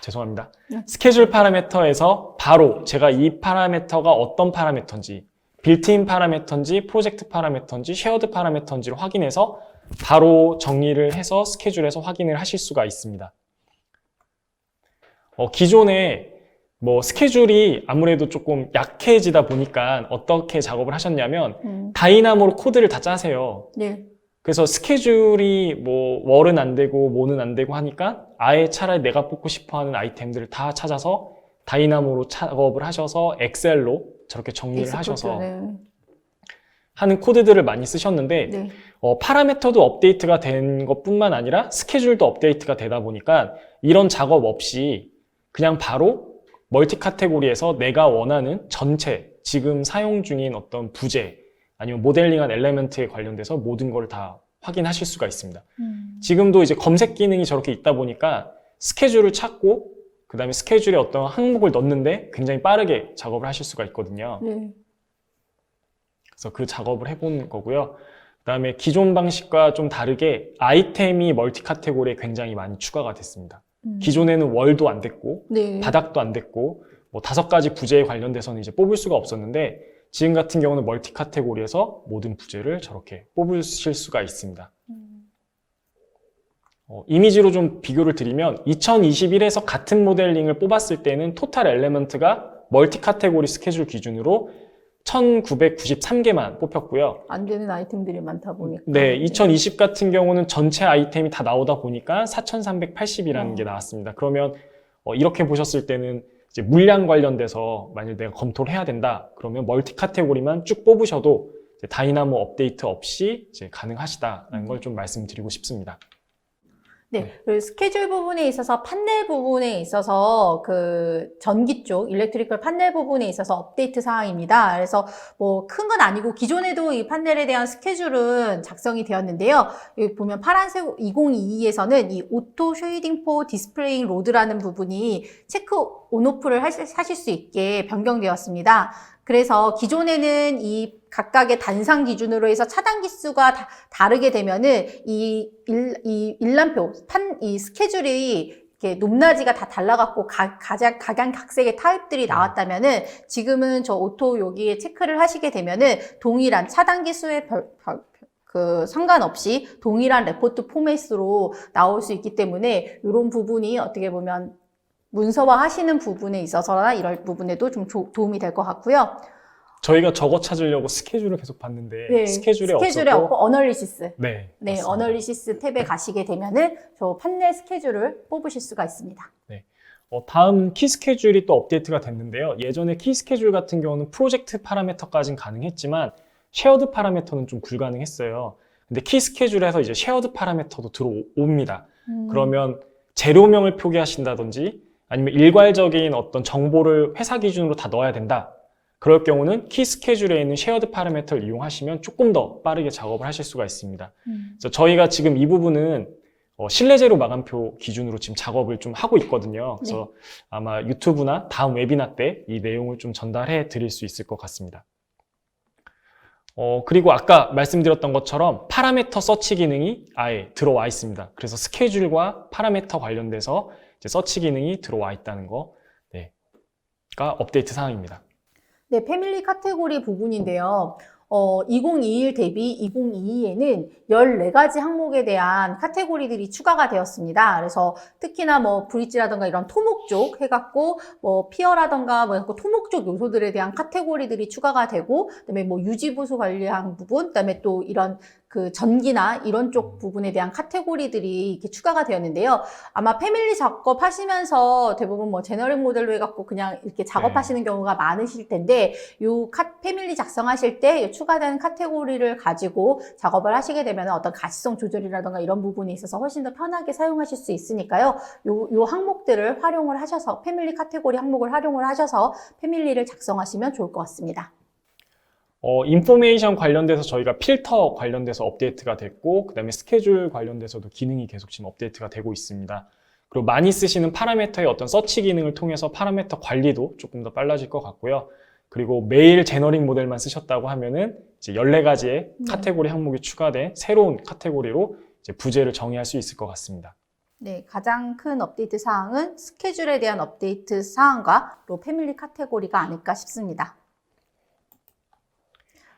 죄송합니다. 스케줄 파라미터에서 바로 제가 이 파라미터가 어떤 파라미터인지 빌트인 파라미터인지 프로젝트 파라미터인지 쉐어드 파라미터인지를 확인해서 바로 정리를 해서 스케줄에서 확인을 하실 수가 있습니다. 기존에 뭐 스케줄이 아무래도 조금 약해지다 보니까 어떻게 작업을 하셨냐면 다이나모로 코드를 다 짜세요. 네. 그래서 스케줄이 뭐 월은 안 되고 뭐는 안 되고 하니까 아예 차라리 내가 뽑고 싶어 하는 아이템들을 다 찾아서 다이나모로 작업을 하셔서 엑셀로 저렇게 정리를 하셔서 하는 코드들을 많이 쓰셨는데 네. 파라미터도 업데이트가 된 것뿐만 아니라 스케줄도 업데이트가 되다 보니까 이런 작업 없이 그냥 바로 멀티 카테고리에서 내가 원하는 전체 지금 사용 중인 어떤 부재 아니면 모델링한 엘레멘트에 관련돼서 모든 걸 다 확인하실 수가 있습니다. 지금도 이제 검색 기능이 저렇게 있다 보니까 스케줄을 찾고 그 다음에 스케줄에 어떤 항목을 넣는데 굉장히 빠르게 작업을 하실 수가 있거든요. 네. 그래서 그 작업을 해본 거고요. 그 다음에 기존 방식과 좀 다르게 아이템이 멀티 카테고리에 굉장히 많이 추가가 됐습니다. 기존에는 월도 안 됐고 네. 바닥도 안 됐고 뭐 5가지 부재에 관련돼서는 이제 뽑을 수가 없었는데 지금 같은 경우는 멀티 카테고리에서 모든 부재를 저렇게 뽑으실 수가 있습니다. 이미지로 좀 비교를 드리면 2021에서 같은 모델링을 뽑았을 때는 토탈 엘레먼트가 멀티 카테고리 스케줄 기준으로 1993개만 뽑혔고요. 안 되는 아이템들이 많다 보니까. 네, 2020 같은 경우는 전체 아이템이 다 나오다 보니까 4380이라는 게 나왔습니다. 그러면 이렇게 보셨을 때는 이제 물량 관련돼서 만일 내가 검토를 해야 된다, 그러면 멀티 카테고리만 쭉 뽑으셔도 이제 다이나모 업데이트 없이 이제 가능하시다라는 걸 좀 말씀드리고 싶습니다. 네, 그리고 스케줄 부분에 있어서 판넬 부분에 있어서 그 전기 쪽 일렉트리컬 판넬 부분에 있어서 업데이트 사항입니다. 그래서 뭐 큰 건 아니고 기존에도 이 판넬에 대한 스케줄은 작성이 되었는데요. 여기 보면 파란색 2022에서는 이 오토 쉐이딩 포 디스플레잉 로드라는 부분이 체크 온오프를 하실 수 있게 변경되었습니다. 그래서 기존에는 이 각각의 단상 기준으로 해서 차단 기수가 다르게 되면은 이 일람표, 이 스케줄이 이렇게 높낮이가 다 달라갖고 각양각색의 타입들이 나왔다면은 지금은 저 오토 여기에 체크를 하시게 되면은 동일한 차단 기수의 상관없이 동일한 레포트 포맷으로 나올 수 있기 때문에 이런 부분이 어떻게 보면 문서화 하시는 부분에 있어서나 이럴 부분에도 좀 도움이 될 것 같고요. 저희가 저거 찾으려고 스케줄을 계속 봤는데 네, 스케줄에 없고 어널리시스. 네, 네, 맞습니다. 어널리시스 탭에 가시게 되면은 저 판넬 스케줄을 뽑으실 수가 있습니다. 다음 키 스케줄이 또 업데이트가 됐는데요. 예전에 키 스케줄 같은 경우는 프로젝트 파라미터까지는 가능했지만 쉐어드 파라미터는 좀 불가능했어요. 근데 키 스케줄에서 이제 쉐어드 파라미터도 들어옵니다. 그러면 재료명을 표기하신다든지 아니면 일괄적인 어떤 정보를 회사 기준으로 다 넣어야 된다. 그럴 경우는 키 스케줄에 있는 쉐어드 파라미터를 이용하시면 조금 더 빠르게 작업을 하실 수가 있습니다. 그래서 저희가 지금 이 부분은 실내재료 마감표 기준으로 지금 작업을 좀 하고 있거든요. 그래서 아마 유튜브나 다음 웨비나 때 이 내용을 좀 전달해 드릴 수 있을 것 같습니다. 그리고 아까 말씀드렸던 것처럼 파라미터 서치 기능이 아예 들어와 있습니다. 그래서 스케줄과 파라미터 관련돼서 이제 서치 기능이 들어와 있다는 거가 업데이트 사항입니다. 네, 패밀리 카테고리 부분인데요. 2021 대비 2022에는 14가지 항목에 대한 카테고리들이 추가가 되었습니다. 그래서 특히나 뭐 브릿지라던가 이런 토목 쪽 해갖고 뭐 피어라던가 뭐 토목 쪽 요소들에 대한 카테고리들이 추가가 되고, 그다음에 뭐 유지보수 관리한 부분, 그다음에 또 이런 그 전기나 이런 쪽 부분에 대한 카테고리들이 이렇게 추가가 되었는데요. 아마 패밀리 작업하시면서 대부분 뭐 제너릭 모델로 해갖고 그냥 이렇게 작업하시는 경우가 많으실 텐데, 요 패밀리 작성하실 때 추가되는 카테고리를 가지고 작업을 하시게 되면 어떤 가시성 조절이라던가 이런 부분에 있어서 훨씬 더 편하게 사용하실 수 있으니까요. 요 항목들을 활용을 하셔서 패밀리 카테고리 항목을 활용을 하셔서 패밀리를 작성하시면 좋을 것 같습니다. 인포메이션 관련돼서 저희가 필터 관련돼서 업데이트가 됐고, 그 다음에 스케줄 관련돼서도 기능이 계속 지금 업데이트가 되고 있습니다. 그리고 많이 쓰시는 파라미터의 어떤 서치 기능을 통해서 파라미터 관리도 조금 더 빨라질 것 같고요. 그리고 매일 제너릭 모델만 쓰셨다고 하면은 이제 14가지의 카테고리 항목이 추가된 새로운 카테고리로 이제 부재를 정의할 수 있을 것 같습니다. 네, 가장 큰 업데이트 사항은 스케줄에 대한 업데이트 사항과 또 패밀리 카테고리가 아닐까 싶습니다.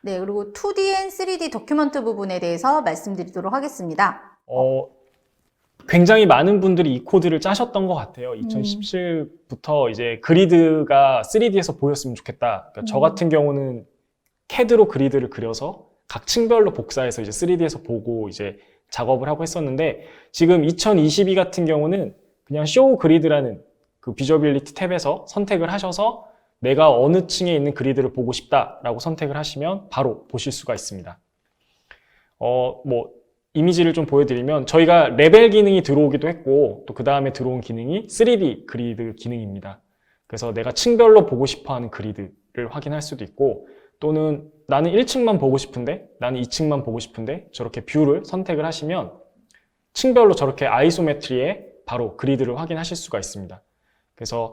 네, 그리고 2D and 3D 도큐먼트 부분에 대해서 말씀드리도록 하겠습니다. 굉장히 많은 분들이 이 코드를 짜셨던 것 같아요. 2017부터 이제 그리드가 3D에서 보였으면 좋겠다. 그러니까 저 같은 경우는 CAD로 그리드를 그려서 각 층별로 복사해서 이제 3D에서 보고 이제 작업을 하고 했었는데, 지금 2022 같은 경우는 그냥 쇼 그리드라는 그 비저빌리티 탭에서 선택을 하셔서 내가 어느 층에 있는 그리드를 보고 싶다라고 선택을 하시면 바로 보실 수가 있습니다. 이미지를 좀 보여드리면 저희가 레벨 기능이 들어오기도 했고, 또 그 다음에 들어온 기능이 3D 그리드 기능입니다. 그래서 내가 층별로 보고 싶어하는 그리드를 확인할 수도 있고, 또는 나는 1층만 보고 싶은데, 나는 2층만 보고 싶은데, 저렇게 뷰를 선택을 하시면 층별로 저렇게 아이소메트리에 바로 그리드를 확인하실 수가 있습니다. 그래서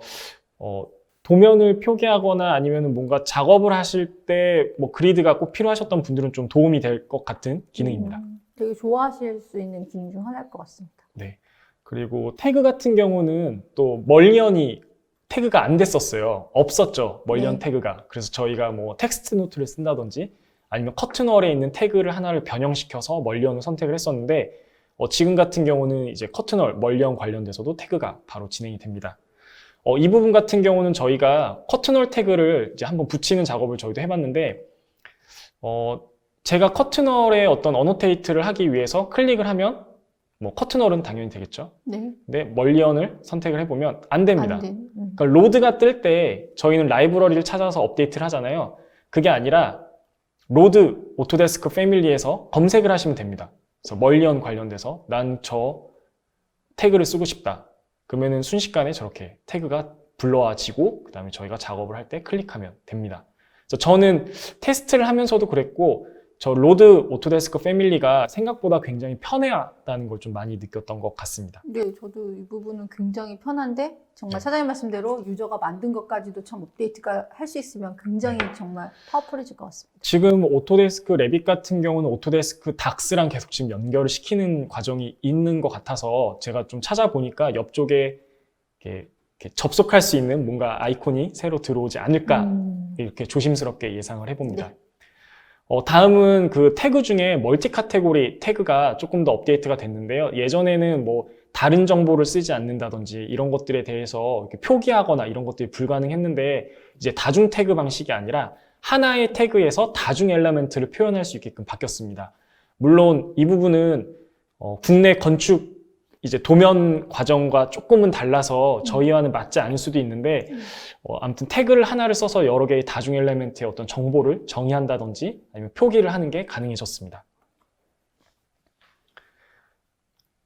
도면을 표기하거나 아니면 뭔가 작업을 하실 때 뭐 그리드가 꼭 필요하셨던 분들은 좀 도움이 될 것 같은 기능입니다. 되게 좋아하실 수 있는 기능 중 하나일 것 같습니다. 네. 그리고 태그 같은 경우는 또 멀리언이 태그가 안 됐었어요. 없었죠. 멀리언 네. 태그가. 그래서 저희가 뭐 텍스트 노트를 쓴다든지 아니면 커튼월에 있는 태그를 하나를 변형시켜서 멀리언을 선택을 했었는데 지금 같은 경우는 이제 커튼월, 멀리언 관련돼서도 태그가 바로 진행이 됩니다. 이 부분 같은 경우는 저희가 커튼월 태그를 이제 한번 붙이는 작업을 저희도 해봤는데 제가 커튼월에 어떤 어노테이트를 하기 위해서 클릭을 하면 뭐 커튼월은 당연히 되겠죠. 네. 근데 멀리언을 선택을 해보면 안 됩니다. 안 돼. 그러니까 로드가 뜰 때 저희는 라이브러리를 찾아서 업데이트를 하잖아요. 그게 아니라 로드 오토데스크 패밀리에서 검색을 하시면 됩니다. 그래서 멀리언 관련돼서 난 저 태그를 쓰고 싶다. 그러면은 순식간에 저렇게 태그가 불러와지고 그 다음에 저희가 작업을 할 때 클릭하면 됩니다. 그래서 저는 테스트를 하면서도 그랬고 저 로드 오토데스크 패밀리가 생각보다 굉장히 편해하다는 걸 좀 많이 느꼈던 것 같습니다. 네, 저도 이 부분은 굉장히 편한데 정말 사장님 말씀대로 유저가 만든 것까지도 참 업데이트가 할 수 있으면 굉장히 정말 파워풀해질 것 같습니다. 지금 오토데스크 레빗 같은 경우는 오토데스크 닥스랑 계속 지금 연결을 시키는 과정이 있는 것 같아서 제가 좀 찾아보니까 옆쪽에 이렇게 접속할 수 있는 뭔가 아이콘이 새로 들어오지 않을까 이렇게 조심스럽게 예상을 해봅니다. 네. 다음은 그 태그 중에 멀티 카테고리 태그가 조금 더 업데이트가 됐는데요. 예전에는 뭐 다른 정보를 쓰지 않는다든지 이런 것들에 대해서 이렇게 표기하거나 이런 것들이 불가능했는데 이제 다중 태그 방식이 아니라 하나의 태그에서 다중 엘리멘트를 표현할 수 있게끔 바뀌었습니다. 물론 이 부분은 국내 건축 이제 도면 과정과 조금은 달라서 저희와는 맞지 않을 수도 있는데 아무튼 태그를 하나를 써서 여러 개의 다중 엘리멘트의 어떤 정보를 정의한다든지 아니면 표기를 하는 게 가능해졌습니다.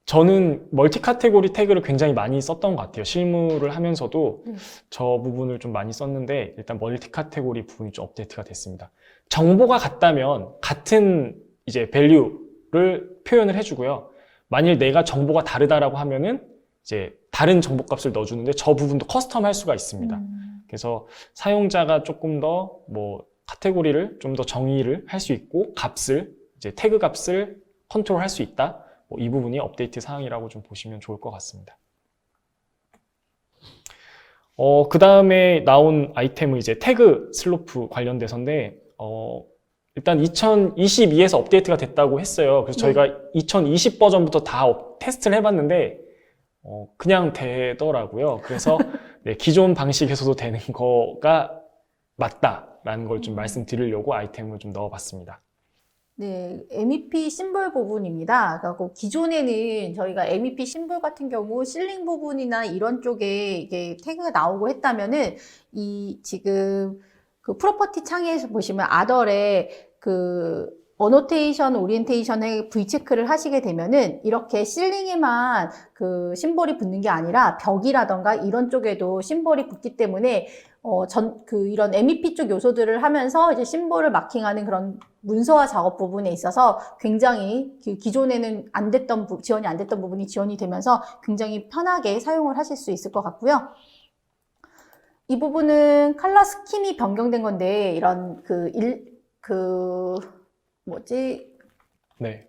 저는 멀티 카테고리 태그를 굉장히 많이 썼던 것 같아요. 실무를 하면서도 저 부분을 좀 많이 썼는데 일단 멀티 카테고리 부분이 좀 업데이트가 됐습니다. 정보가 같다면 같은 이제 밸류를 표현을 해주고요. 만일 내가 정보가 다르다라고 하면은 이제 다른 정보값을 넣어주는데 저 부분도 커스텀 할 수가 있습니다. 그래서 사용자가 조금 더 뭐 카테고리를 좀 더 정의를 할 수 있고 값을 이제 태그 값을 컨트롤 할 수 있다. 이 부분이 업데이트 사항이라고 좀 보시면 좋을 것 같습니다. 그 다음에 나온 아이템은 이제 태그 슬로프 관련돼서인데 일단 2022에서 업데이트가 됐다고 했어요. 그래서 저희가 2020 버전부터 다 테스트를 해봤는데 그냥 되더라고요. 그래서 네, 기존 방식에서도 되는 거가 맞다라는 걸 좀 말씀드리려고 아이템을 좀 넣어봤습니다. 네, MEP 심볼 부분입니다. 그리고 기존에는 저희가 MEP 심볼 같은 경우 실링 부분이나 이런 쪽에 이게 태그가 나오고 했다면은 이 지금 그 프로퍼티 창에서 보시면 아덜에 그 어노테이션, 오리엔테이션에 V체크를 하시게 되면은 이렇게 실링에만 그 심볼이 붙는 게 아니라 벽이라던가 이런 쪽에도 심볼이 붙기 때문에 이런 MEP 쪽 요소들을 하면서 이제 심볼을 마킹하는 그런 문서화 작업 부분에 있어서 굉장히 기존에는 지원이 안 됐던 부분이 지원이 되면서 굉장히 편하게 사용을 하실 수 있을 것 같고요. 이 부분은 컬러 스킴이 변경된 건데 이런 네.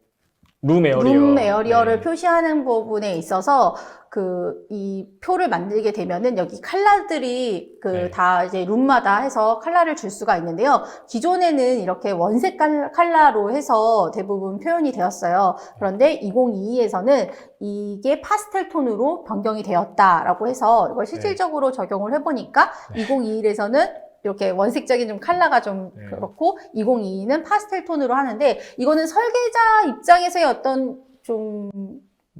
룸 에어리어를 네. 표시하는 부분에 있어서 이 표를 만들게 되면은 여기 컬러들이 네. 다 이제 룸마다 해서 컬러를 줄 수가 있는데요. 기존에는 이렇게 원색 컬러로 해서 대부분 표현이 되었어요. 그런데 2022에서는 이게 파스텔 톤으로 변경이 되었다라고 해서 이걸 실질적으로 적용을 해보니까 2021에서는 이렇게 원색적인 좀 컬러가 좀 그렇고 2022는 파스텔 톤으로 하는데 이거는 설계자 입장에서의 어떤 좀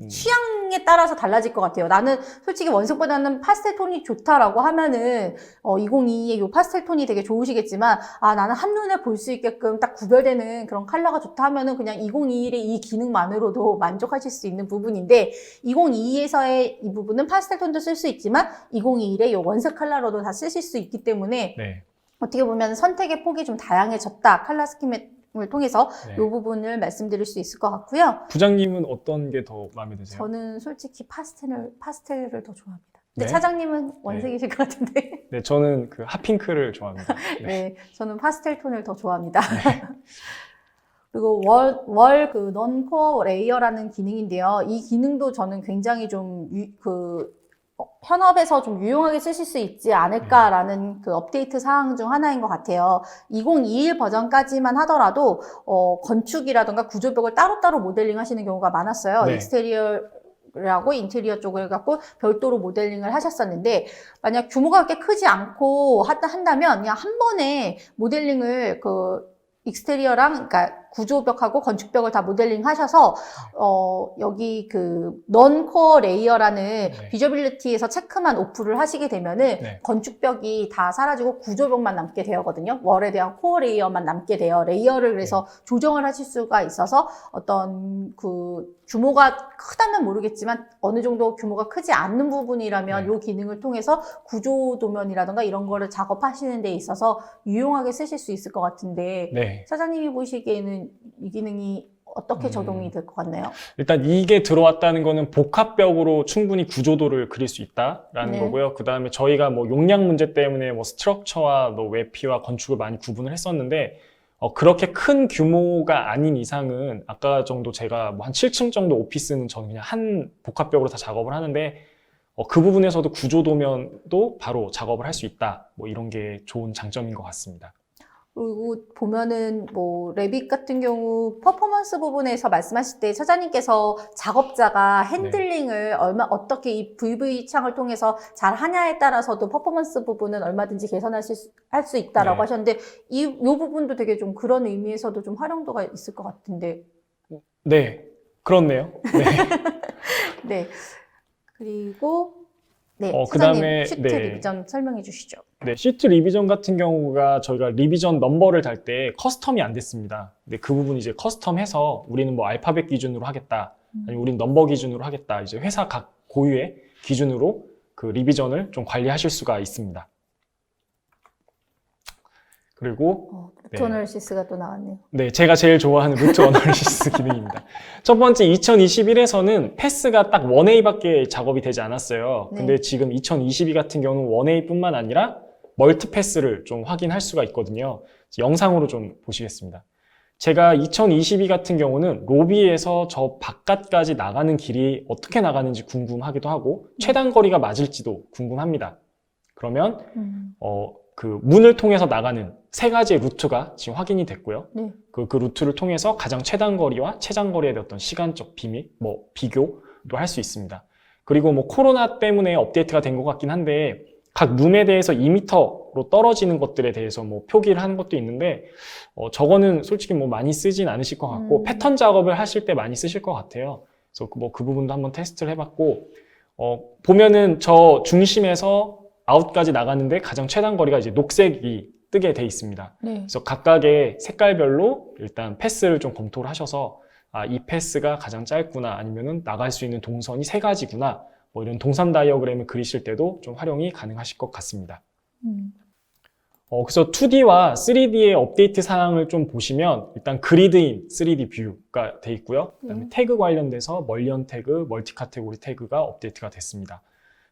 취향에 따라서 달라질 것 같아요. 나는 솔직히 원색보다는 파스텔 톤이 좋다라고 하면은 2022의 이 파스텔 톤이 되게 좋으시겠지만 나는 한눈에 볼 수 있게끔 딱 구별되는 그런 컬러가 좋다 하면은 그냥 2021의 이 기능만으로도 만족하실 수 있는 부분인데 2022에서의 이 부분은 파스텔 톤도 쓸 수 있지만 2021의 이 원색 컬러로도 다 쓰실 수 있기 때문에 네. 어떻게 보면 선택의 폭이 좀 다양해졌다. 컬러 스킴을 통해서 네. 이 부분을 말씀드릴 수 있을 것 같고요. 부장님은 어떤 게 더 마음에 드세요? 저는 솔직히 파스텔을 더 좋아합니다. 근데 네. 차장님은 원색이실 것 같은데. 네, 저는 그 핫핑크를 좋아합니다. 네. 네, 저는 파스텔 톤을 더 좋아합니다. 네. 그리고 non-core layer라는 기능인데요. 이 기능도 저는 굉장히 좀 현업에서 좀 유용하게 쓰실 수 있지 않을까라는 그 업데이트 사항 중 하나인 것 같아요. 2021 버전까지만 하더라도 건축이라던가 구조벽을 따로따로 모델링 하시는 경우가 많았어요. 네. 익스테리어라고 인테리어 쪽을 갖고 별도로 모델링을 하셨었는데, 만약 규모가 그렇게 크지 않고 한다면 그냥 한 번에 모델링을 익스테리어랑, 그러니까 구조벽하고 건축벽을 다 모델링 하셔서, 여기 non-core 레이어라는 네. 비저빌리티에서 체크만 오프를 하시게 되면은 네. 건축벽이 다 사라지고 구조벽만 남게 되거든요. 월에 대한 코어 레이어만 남게 돼요. 레이어를 그래서 조정을 하실 수가 있어서 어떤 규모가 크다면 모르겠지만 어느 정도 규모가 크지 않는 부분이라면 네. 이 기능을 통해서 구조 도면이라든가 이런 거를 작업하시는 데 있어서 유용하게 쓰실 수 있을 것 같은데, 네. 사장님이 보시기에는 이 기능이 어떻게 적용이 될 것 같나요? 일단 이게 들어왔다는 거는 복합벽으로 충분히 구조도를 그릴 수 있다라는 네. 거고요. 그 다음에 저희가 뭐 용량 문제 때문에 뭐 스트럭처와 뭐 외피와 건축을 많이 구분을 했었는데, 그렇게 큰 규모가 아닌 이상은 아까 정도 제가 뭐 한 7층 정도 오피스는 저는 그냥 한 복합벽으로 다 작업을 하는데, 그 부분에서도 구조도면도 바로 작업을 할 수 있다. 뭐 이런 게 좋은 장점인 것 같습니다. 그리고 보면은 뭐 레빗 같은 경우 퍼포먼스 부분에서 말씀하실 때 사장님께서 작업자가 핸들링을 어떻게 이 VV 창을 통해서 잘 하냐에 따라서도 퍼포먼스 부분은 얼마든지 개선할 수 있다라고 네. 하셨는데, 이 부분도 되게 좀 그런 의미에서도 좀 활용도가 있을 것 같은데. 네, 그렇네요. 네. 네. 그리고 네, 그 사장님 다음에, 슈트 네. 리비전 설명해 주시죠. 네, 시트 리비전 같은 경우가 저희가 리비전 넘버를 달 때 커스텀이 안 됐습니다. 근데 그 부분 이제 커스텀해서 우리는 뭐 알파벳 기준으로 하겠다, 아니면 우리는 넘버 기준으로 하겠다, 이제 회사 각 고유의 기준으로 그 리비전을 좀 관리하실 수가 있습니다. 그리고 루트 어널시스가 또 나왔네요. 네, 제가 제일 좋아하는 루트 어널리시스 기능입니다. 첫 번째 2021에서는 패스가 딱 1A밖에 작업이 되지 않았어요. 근데 네. 지금 2022 같은 경우는 1A뿐만 아니라 멀티 패스를 좀 확인할 수가 있거든요. 영상으로 좀 보시겠습니다. 제가 2022 같은 경우는 로비에서 저 바깥까지 나가는 길이 어떻게 나가는지 궁금하기도 하고 최단 거리가 맞을지도 궁금합니다. 그러면 그 문을 통해서 나가는 세 가지의 루트가 지금 확인이 됐고요. 네. 그 루트를 통해서 가장 최단 거리와 최장 거리에 대한 어떤 시간적 비교도 할 수 있습니다. 그리고 뭐 코로나 때문에 업데이트가 된 것 같긴 한데, 각 룸에 대해서 2m로 떨어지는 것들에 대해서 뭐 표기를 하는 것도 있는데, 저거는 솔직히 뭐 많이 쓰진 않으실 것 같고, 패턴 작업을 하실 때 많이 쓰실 것 같아요. 그래서 뭐 그 부분도 한번 테스트를 해봤고, 보면은 저 중심에서 아웃까지 나갔는데 가장 최단 거리가 이제 녹색이 뜨게 돼 있습니다. 네. 그래서 각각의 색깔별로 일단 패스를 좀 검토를 하셔서, 이 패스가 가장 짧구나, 아니면은 나갈 수 있는 동선이 세 가지구나, 뭐 이런 동선 다이어그램을 그리실 때도 좀 활용이 가능하실 것 같습니다. 그래서 2D와 3D의 업데이트 사항을 좀 보시면, 일단 그리드인 3D 뷰가 돼 있고요. 그다음에 태그 관련돼서 멀리언 태그, 멀티 카테고리 태그가 업데이트가 됐습니다.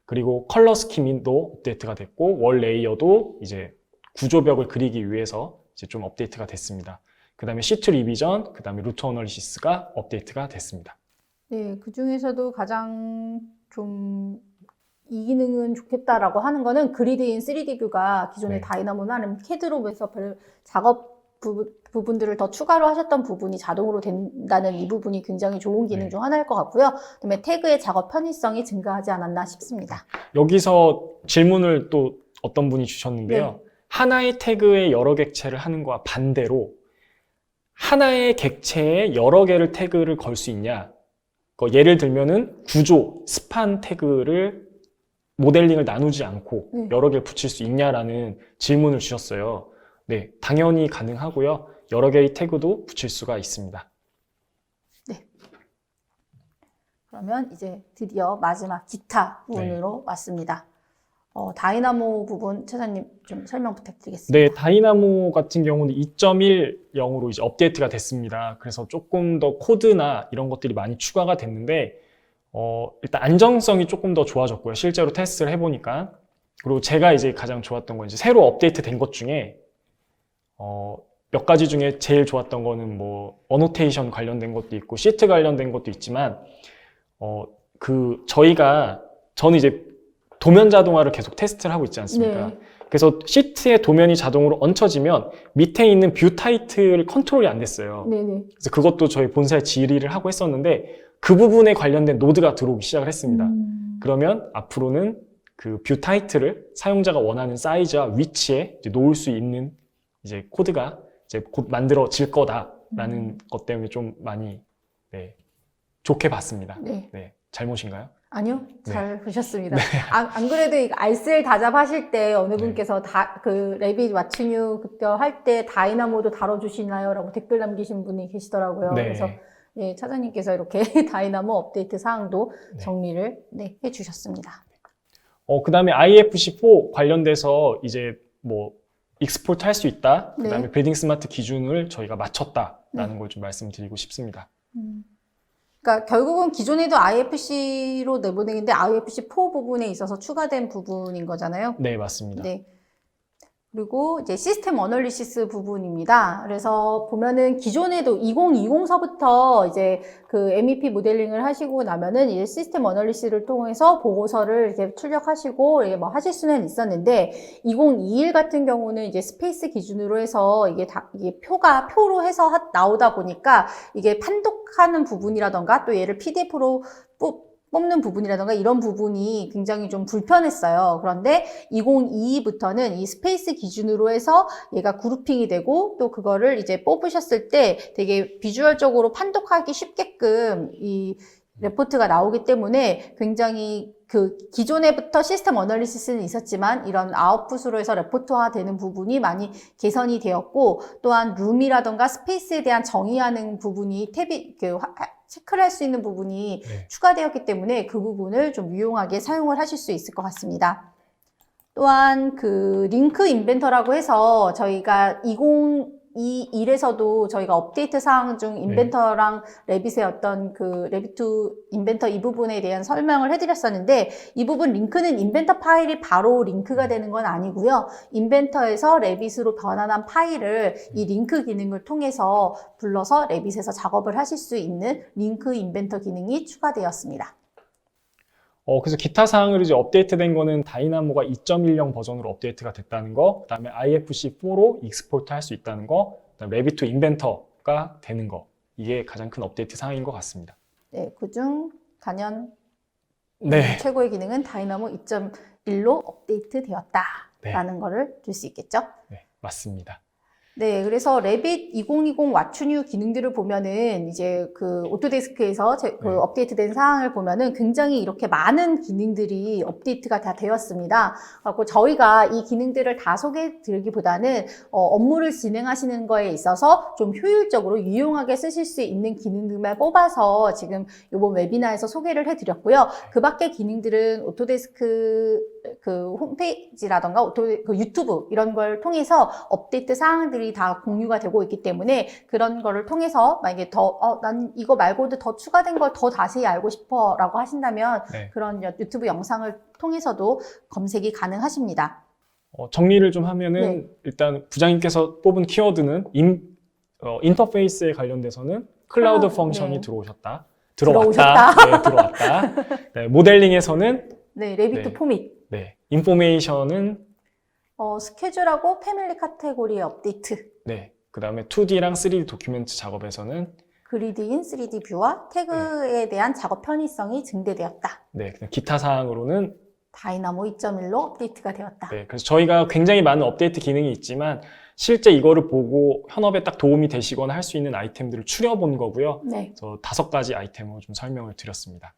그리고 컬러 스키밍도 업데이트가 됐고, 월 레이어도 이제 구조벽을 그리기 위해서 이제 좀 업데이트가 됐습니다. 그 다음에 시트 리비전, 그 다음에 루트 어널리시스가 업데이트가 됐습니다. 네, 그 중에서도 가장 좀 이 기능은 좋겠다라고 하는 거는 그리드인 3D 뷰가 기존의 네. 다이나모나 아니면 캐드롭에서 작업 부분들을 더 추가로 하셨던 부분이 자동으로 된다는 이 부분이 굉장히 좋은 기능 네. 중 하나일 것 같고요. 그다음에 태그의 작업 편의성이 증가하지 않았나 싶습니다. 여기서 질문을 또 어떤 분이 주셨는데요. 네. 하나의 태그에 여러 객체를 하는 거와 반대로 하나의 객체에 여러 개를 태그를 걸 수 있냐? 예를 들면은 구조, 스판 태그를 모델링을 나누지 않고 여러 개를 붙일 수 있냐라는 질문을 주셨어요. 네, 당연히 가능하고요. 여러 개의 태그도 붙일 수가 있습니다. 네. 그러면 이제 드디어 마지막 기타 부분으로 왔습니다. 다이나모 부분 차장님 좀 설명 부탁드리겠습니다. 네, 다이나모 같은 경우는 2.10으로 이제 업데이트가 됐습니다. 그래서 조금 더 코드나 이런 것들이 많이 추가가 됐는데, 일단 안정성이 조금 더 좋아졌고요. 실제로 테스트를 해보니까. 그리고 제가 이제 가장 좋았던 건 이제 새로 업데이트 된 것 중에, 몇 가지 중에 제일 좋았던 거는 뭐, 어노테이션 관련된 것도 있고, 시트 관련된 것도 있지만, 저는 이제 도면 자동화를 계속 테스트를 하고 있지 않습니까? 네. 그래서 시트의 도면이 자동으로 얹혀지면 밑에 있는 뷰 타이틀 컨트롤이 안 됐어요. 네네. 그래서 그것도 저희 본사에 질의를 하고 했었는데 그 부분에 관련된 노드가 들어오기 시작을 했습니다. 그러면 앞으로는 그 뷰 타이틀을 사용자가 원하는 사이즈와 위치에 이제 놓을 수 있는 이제 코드가 이제 곧 만들어질 거다라는 것 때문에 좀 많이 네, 좋게 봤습니다. 네. 네, 잘못인가요? 아니요, 네. 잘 보셨습니다. 안 그래도 이 알쓸 다잡하실 때 어느 분께서 그 레빗 왓츠뉴 그때 할 때 다이나모도 다뤄주시나요? 라고 댓글 남기신 분이 계시더라고요. 네. 그래서 예, 차장님께서 이렇게 다이나모 업데이트 사항도 네. 정리를 네, 해주셨습니다. 그 다음에 IFC4 관련돼서 이제 뭐 익스포트 할 수 있다. 그 다음에 네. 빌딩 스마트 기준을 저희가 맞췄다라는 걸 좀 말씀드리고 싶습니다. 그러니까 결국은 기존에도 IFC로 내보내는데 IFC4 부분에 있어서 추가된 부분인 거잖아요. 네, 맞습니다. 네. 그리고 이제 시스템 어널리시스 부분입니다. 그래서 보면은 기존에도 2020서부터 이제 그 MEP 모델링을 하시고 나면은 이제 시스템 어널리시스를 통해서 보고서를 이제 출력하시고 이게 뭐 하실 수는 있었는데 2021 같은 경우는 이제 스페이스 기준으로 해서 이게 표로 해서 나오다 보니까 이게 판독하는 부분이라던가 또 얘를 PDF로 뽑는 부분이라던가 이런 부분이 굉장히 좀 불편했어요. 그런데 2022부터는 이 스페이스 기준으로 해서 얘가 그룹핑이 되고 또 그거를 이제 뽑으셨을 때 되게 비주얼적으로 판독하기 쉽게끔 이 레포트가 나오기 때문에 굉장히 그 기존에부터 시스템 어널리시스는 있었지만 이런 아웃풋으로 해서 레포트화 되는 부분이 많이 개선이 되었고 또한 룸이라던가 스페이스에 대한 정의하는 부분이 체크를 할 수 있는 부분이 네. 추가되었기 때문에 그 부분을 좀 유용하게 사용을 하실 수 있을 것 같습니다. 또한 그 링크 인벤터라고 해서 저희가 2021에서도 저희가 업데이트 사항 중 인벤터랑 레빗의 어떤 그 레빗2 인벤터 이 부분에 대한 설명을 해드렸었는데 이 부분 링크는 인벤터 파일이 바로 링크가 되는 건 아니고요. 인벤터에서 레빗으로 변환한 파일을 이 링크 기능을 통해서 불러서 레빗에서 작업을 하실 수 있는 링크 인벤터 기능이 추가되었습니다. 그래서 기타 사항으로 이제 업데이트된 거는 다이나모가 2.10 버전으로 업데이트가 됐다는 거, 그 다음에 IFC4로 익스포트 할 수 있다는 거, 그 다음에 레빗2 인벤터가 되는 거. 이게 가장 큰 업데이트 사항인 것 같습니다. 네, 그중 단연 네. 최고의 기능은 다이나모 2.1로 업데이트 되었다라는 거를 줄 수 있겠죠. 네, 맞습니다. 네, 그래서 레빗 2020 왓츠뉴 기능들을 보면은 이제 그 오토데스크에서 그 업데이트된 사항을 보면은 굉장히 이렇게 많은 기능들이 업데이트가 다 되었습니다. 그리고 저희가 이 기능들을 다 소개해 드리기보다는 업무를 진행하시는 거에 있어서 좀 효율적으로 유용하게 쓰실 수 있는 기능들만 뽑아서 지금 이번 웨비나에서 소개를 해 드렸고요. 그 밖의 기능들은 오토데스크 그 홈페이지라던가 그 유튜브 이런 걸 통해서 업데이트 사항들이 다 공유가 되고 있기 때문에 그런 거를 통해서 만약에 난 이거 말고도 더 추가된 걸 더 자세히 알고 싶어 라고 하신다면 네. 그런 유튜브 영상을 통해서도 검색이 가능하십니다. 정리를 좀 하면은 네. 일단 부장님께서 뽑은 키워드는 인터페이스에 관련돼서는 클라우드 펑션이 네. 들어왔다. 들어오셨다. 네, 들어왔다. 네, 모델링에서는 네, 레빗2 네. 포밋. 네, 인포메이션은 스케줄하고 패밀리 카테고리의 업데이트. 네, 그 다음에 2D랑 3D 도큐멘트 작업에서는 그리드인 3D 뷰와 태그에 대한 작업 편의성이 증대되었다. 네, 그냥 기타 사항으로는 다이나모 2.1로 업데이트가 되었다. 네, 그래서 저희가 굉장히 많은 업데이트 기능이 있지만 실제 이거를 보고 현업에 딱 도움이 되시거나 할 수 있는 아이템들을 추려본 거고요. 네. 그래서 5가지 아이템으로 좀 설명을 드렸습니다.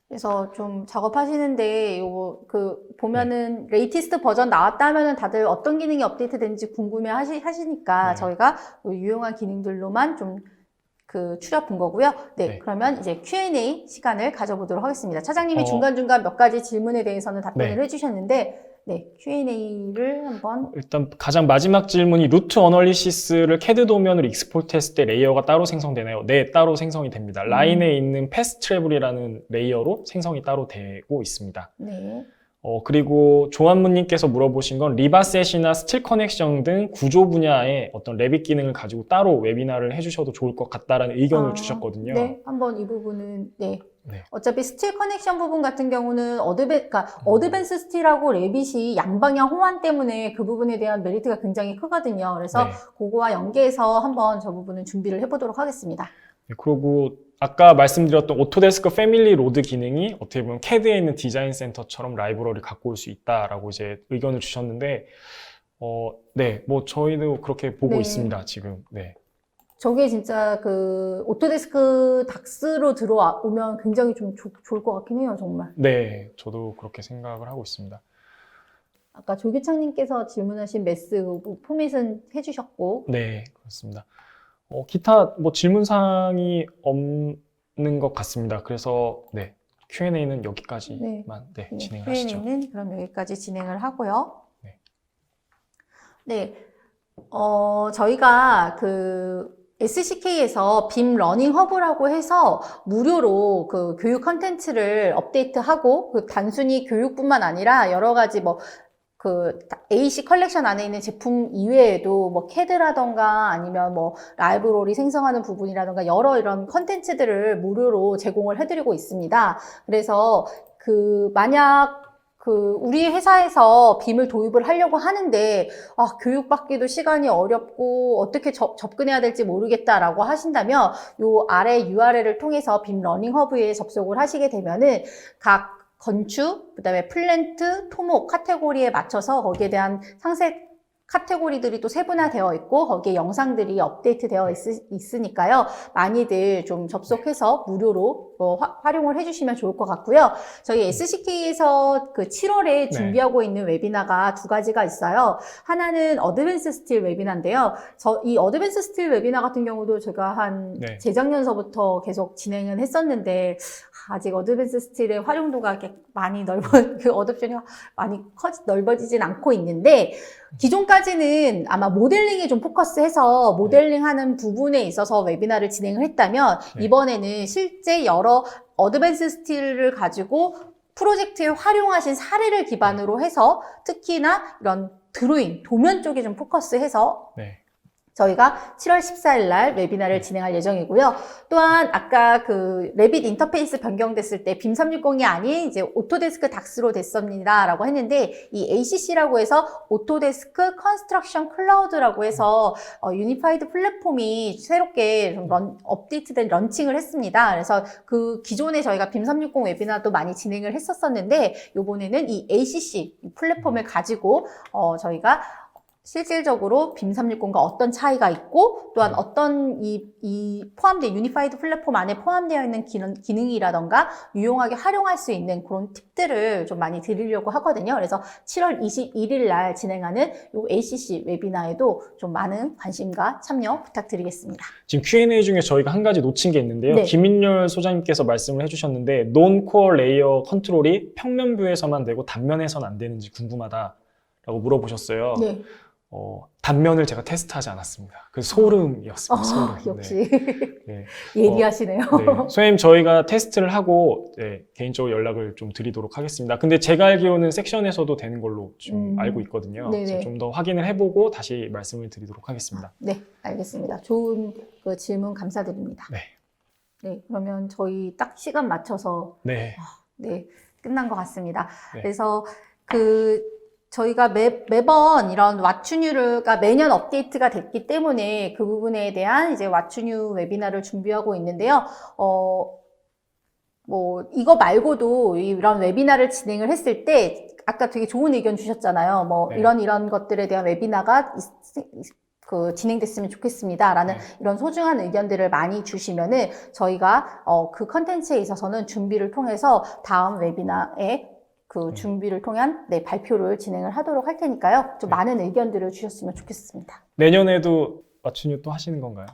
그래서 좀 작업하시는데 요거 보면은 레이티스트 버전 나왔다 하면은 다들 어떤 기능이 업데이트 되는지 궁금해 하시니까 네. 저희가 유용한 기능들로만 좀 추려 본 거고요. 네, 네. 그러면 이제 Q&A 시간을 가져보도록 하겠습니다. 차장님이 어. 중간중간 몇 가지 질문에 대해서는 답변을 네. 해주셨는데 네, Q&A를 한번 일단 가장 마지막 질문이 루트 어널리시스를 CAD 도면으로 익스포트 했을 때 레이어가 따로 생성되나요? 네, 따로 생성이 됩니다. 라인에 있는 패스 트래블이라는 레이어로 생성이 따로 되고 있습니다. 네. 그리고 조한무님께서 물어보신 건 리바셋이나 스틸 커넥션 등 구조 분야의 어떤 레빗 기능을 가지고 따로 웨비나를 해주셔도 좋을 것 같다라는 의견을 주셨거든요. 네, 한번 이 부분은 네, 네. 어차피 스틸 커넥션 부분 같은 경우는 어드밴스 스틸하고 레빗이 양방향 호환 때문에 그 부분에 대한 메리트가 굉장히 크거든요. 그래서 네. 그거와 연계해서 한번 저 부분은 준비를 해보도록 하겠습니다. 네, 그리고 아까 말씀드렸던 오토데스크 패밀리 로드 기능이 어떻게 보면 CAD에 있는 디자인 센터처럼 라이브러리를 갖고 올 수 있다라고 이제 의견을 주셨는데, 네, 뭐 저희도 그렇게 보고 네. 있습니다, 지금. 네. 저게 진짜 그 오토데스크 닥스로 들어오면 굉장히 좀 좋을 것 같긴 해요, 정말. 네, 저도 그렇게 생각을 하고 있습니다. 아까 조규창님께서 질문하신 메스 포맷은 해주셨고, 네, 그렇습니다. 기타 뭐 질문 사항이 없는 것 같습니다. 그래서 네, Q&A는 여기까지만 네, 진행을 하시죠. Q&A는 그럼 여기까지 진행을 하고요. 네. 네, 저희가 그 SCK에서 빔 러닝 허브라고 해서 무료로 그 교육 컨텐츠를 업데이트하고 그 단순히 교육뿐만 아니라 여러 가지 뭐 그 AC 컬렉션 안에 있는 제품 이외에도 뭐 CAD라던가 아니면 뭐 라이브러리 생성하는 부분이라던가 여러 이런 컨텐츠들을 무료로 제공을 해드리고 있습니다. 그래서 만약 우리 회사에서 빔을 도입을 하려고 하는데, 교육받기도 시간이 어렵고, 어떻게 접근해야 될지 모르겠다라고 하신다면, 요 아래 URL을 통해서 빔 러닝 허브에 접속을 하시게 되면은, 각 건축, 그 다음에 플랜트, 토목 카테고리에 맞춰서 거기에 대한 상세 카테고리들이 또 세분화되어 있고 거기에 영상들이 업데이트되어 있으니까요. 많이들 좀 접속해서 무료로 활용을 해주시면 좋을 것 같고요. 저희 SCK에서 그 7월에 준비하고 있는 웨비나가 두 가지가 있어요. 하나는 어드밴스 스틸 웨비나인데요. 이 어드밴스 스틸 웨비나 같은 경우도 제가 재작년서부터 계속 진행을 했었는데 아직 어드밴스 스틸의 활용도가 많이 그 어댑션이 많이 넓어지진 않고 있는데 기존까지는 아마 모델링에 좀 포커스해서 모델링하는 부분에 있어서 웨비나를 진행을 했다면 이번에는 실제 여러 어드밴스 스틸을 가지고 프로젝트에 활용하신 사례를 기반으로 해서 특히나 이런 드로잉, 도면 쪽에 좀 포커스해서 저희가 7월 14일 날 웨비나를 진행할 예정이고요. 또한 아까 그 레빗 인터페이스 변경됐을 때 빔 360이 아닌 이제 오토데스크 닥스로 됐습니다 라고 했는데 이 ACC라고 해서 오토데스크 컨스트럭션 클라우드라고 해서 유니파이드 플랫폼이 새롭게 좀 업데이트된 런칭을 했습니다. 그래서 그 기존에 저희가 빔 360 웨비나도 많이 진행을 했었었는데 이번에는 이 ACC 플랫폼을 가지고 저희가 실질적으로 빔 360과 어떤 차이가 있고 또한 어떤 이 포함된 유니파이드 플랫폼 안에 포함되어 있는 기능이라던가 유용하게 활용할 수 있는 그런 팁들을 좀 많이 드리려고 하거든요. 그래서 7월 21일 날 진행하는 요 ACC 웨비나에도 좀 많은 관심과 참여 부탁드리겠습니다. 지금 Q&A 중에 저희가 한 가지 놓친 게 있는데요. 김인열 소장님께서 말씀을 해주셨는데 논코어 레이어 컨트롤이 평면 뷰에서만 되고 단면에서는 안 되는지 궁금하다라고 물어보셨어요. 네. 단면을 제가 테스트하지 않았습니다. 그 소름이었습니다. 소름. 역시 네. 예리하시네요. 네. 선생님 저희가 테스트를 하고 개인적으로 연락을 좀 드리도록 하겠습니다. 근데 제가 알기로는 섹션에서도 되는 걸로 좀 알고 있거든요. 좀 더 확인을 해보고 다시 말씀을 드리도록 하겠습니다. 네, 알겠습니다. 좋은 그 질문 감사드립니다. 네, 그러면 저희 딱 시간 맞춰서 끝난 것 같습니다. 그래서 저희가 매번 이런 왓츠뉴가 매년 업데이트가 됐기 때문에 그 부분에 대한 이제 왓츠뉴 웨비나를 준비하고 있는데요. 뭐 이거 말고도 이런 웨비나를 진행을 했을 때 아까 되게 좋은 의견 주셨잖아요. 뭐 이런 것들에 대한 웨비나가 진행됐으면 좋겠습니다라는 이런 소중한 의견들을 많이 주시면은 저희가 그 컨텐츠에 있어서는 준비를 통해서 다음 웨비나에 그 준비를 통한 발표를 진행을 하도록 할 테니까요. 좀 많은 의견들을 주셨으면 좋겠습니다. 내년에도 왓츠뉴 또 하시는 건가요?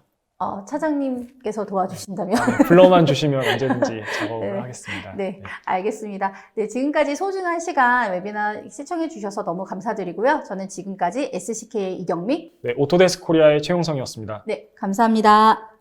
차장님께서 도와주신다면. 불러만 주시면 언제든지 작업을 하겠습니다. 네, 알겠습니다. 네, 지금까지 소중한 시간 웨비나 시청해 주셔서 너무 감사드리고요. 저는 지금까지 SCK의 이경미, 오토데스크 코리아의 최용성이었습니다. 네, 감사합니다.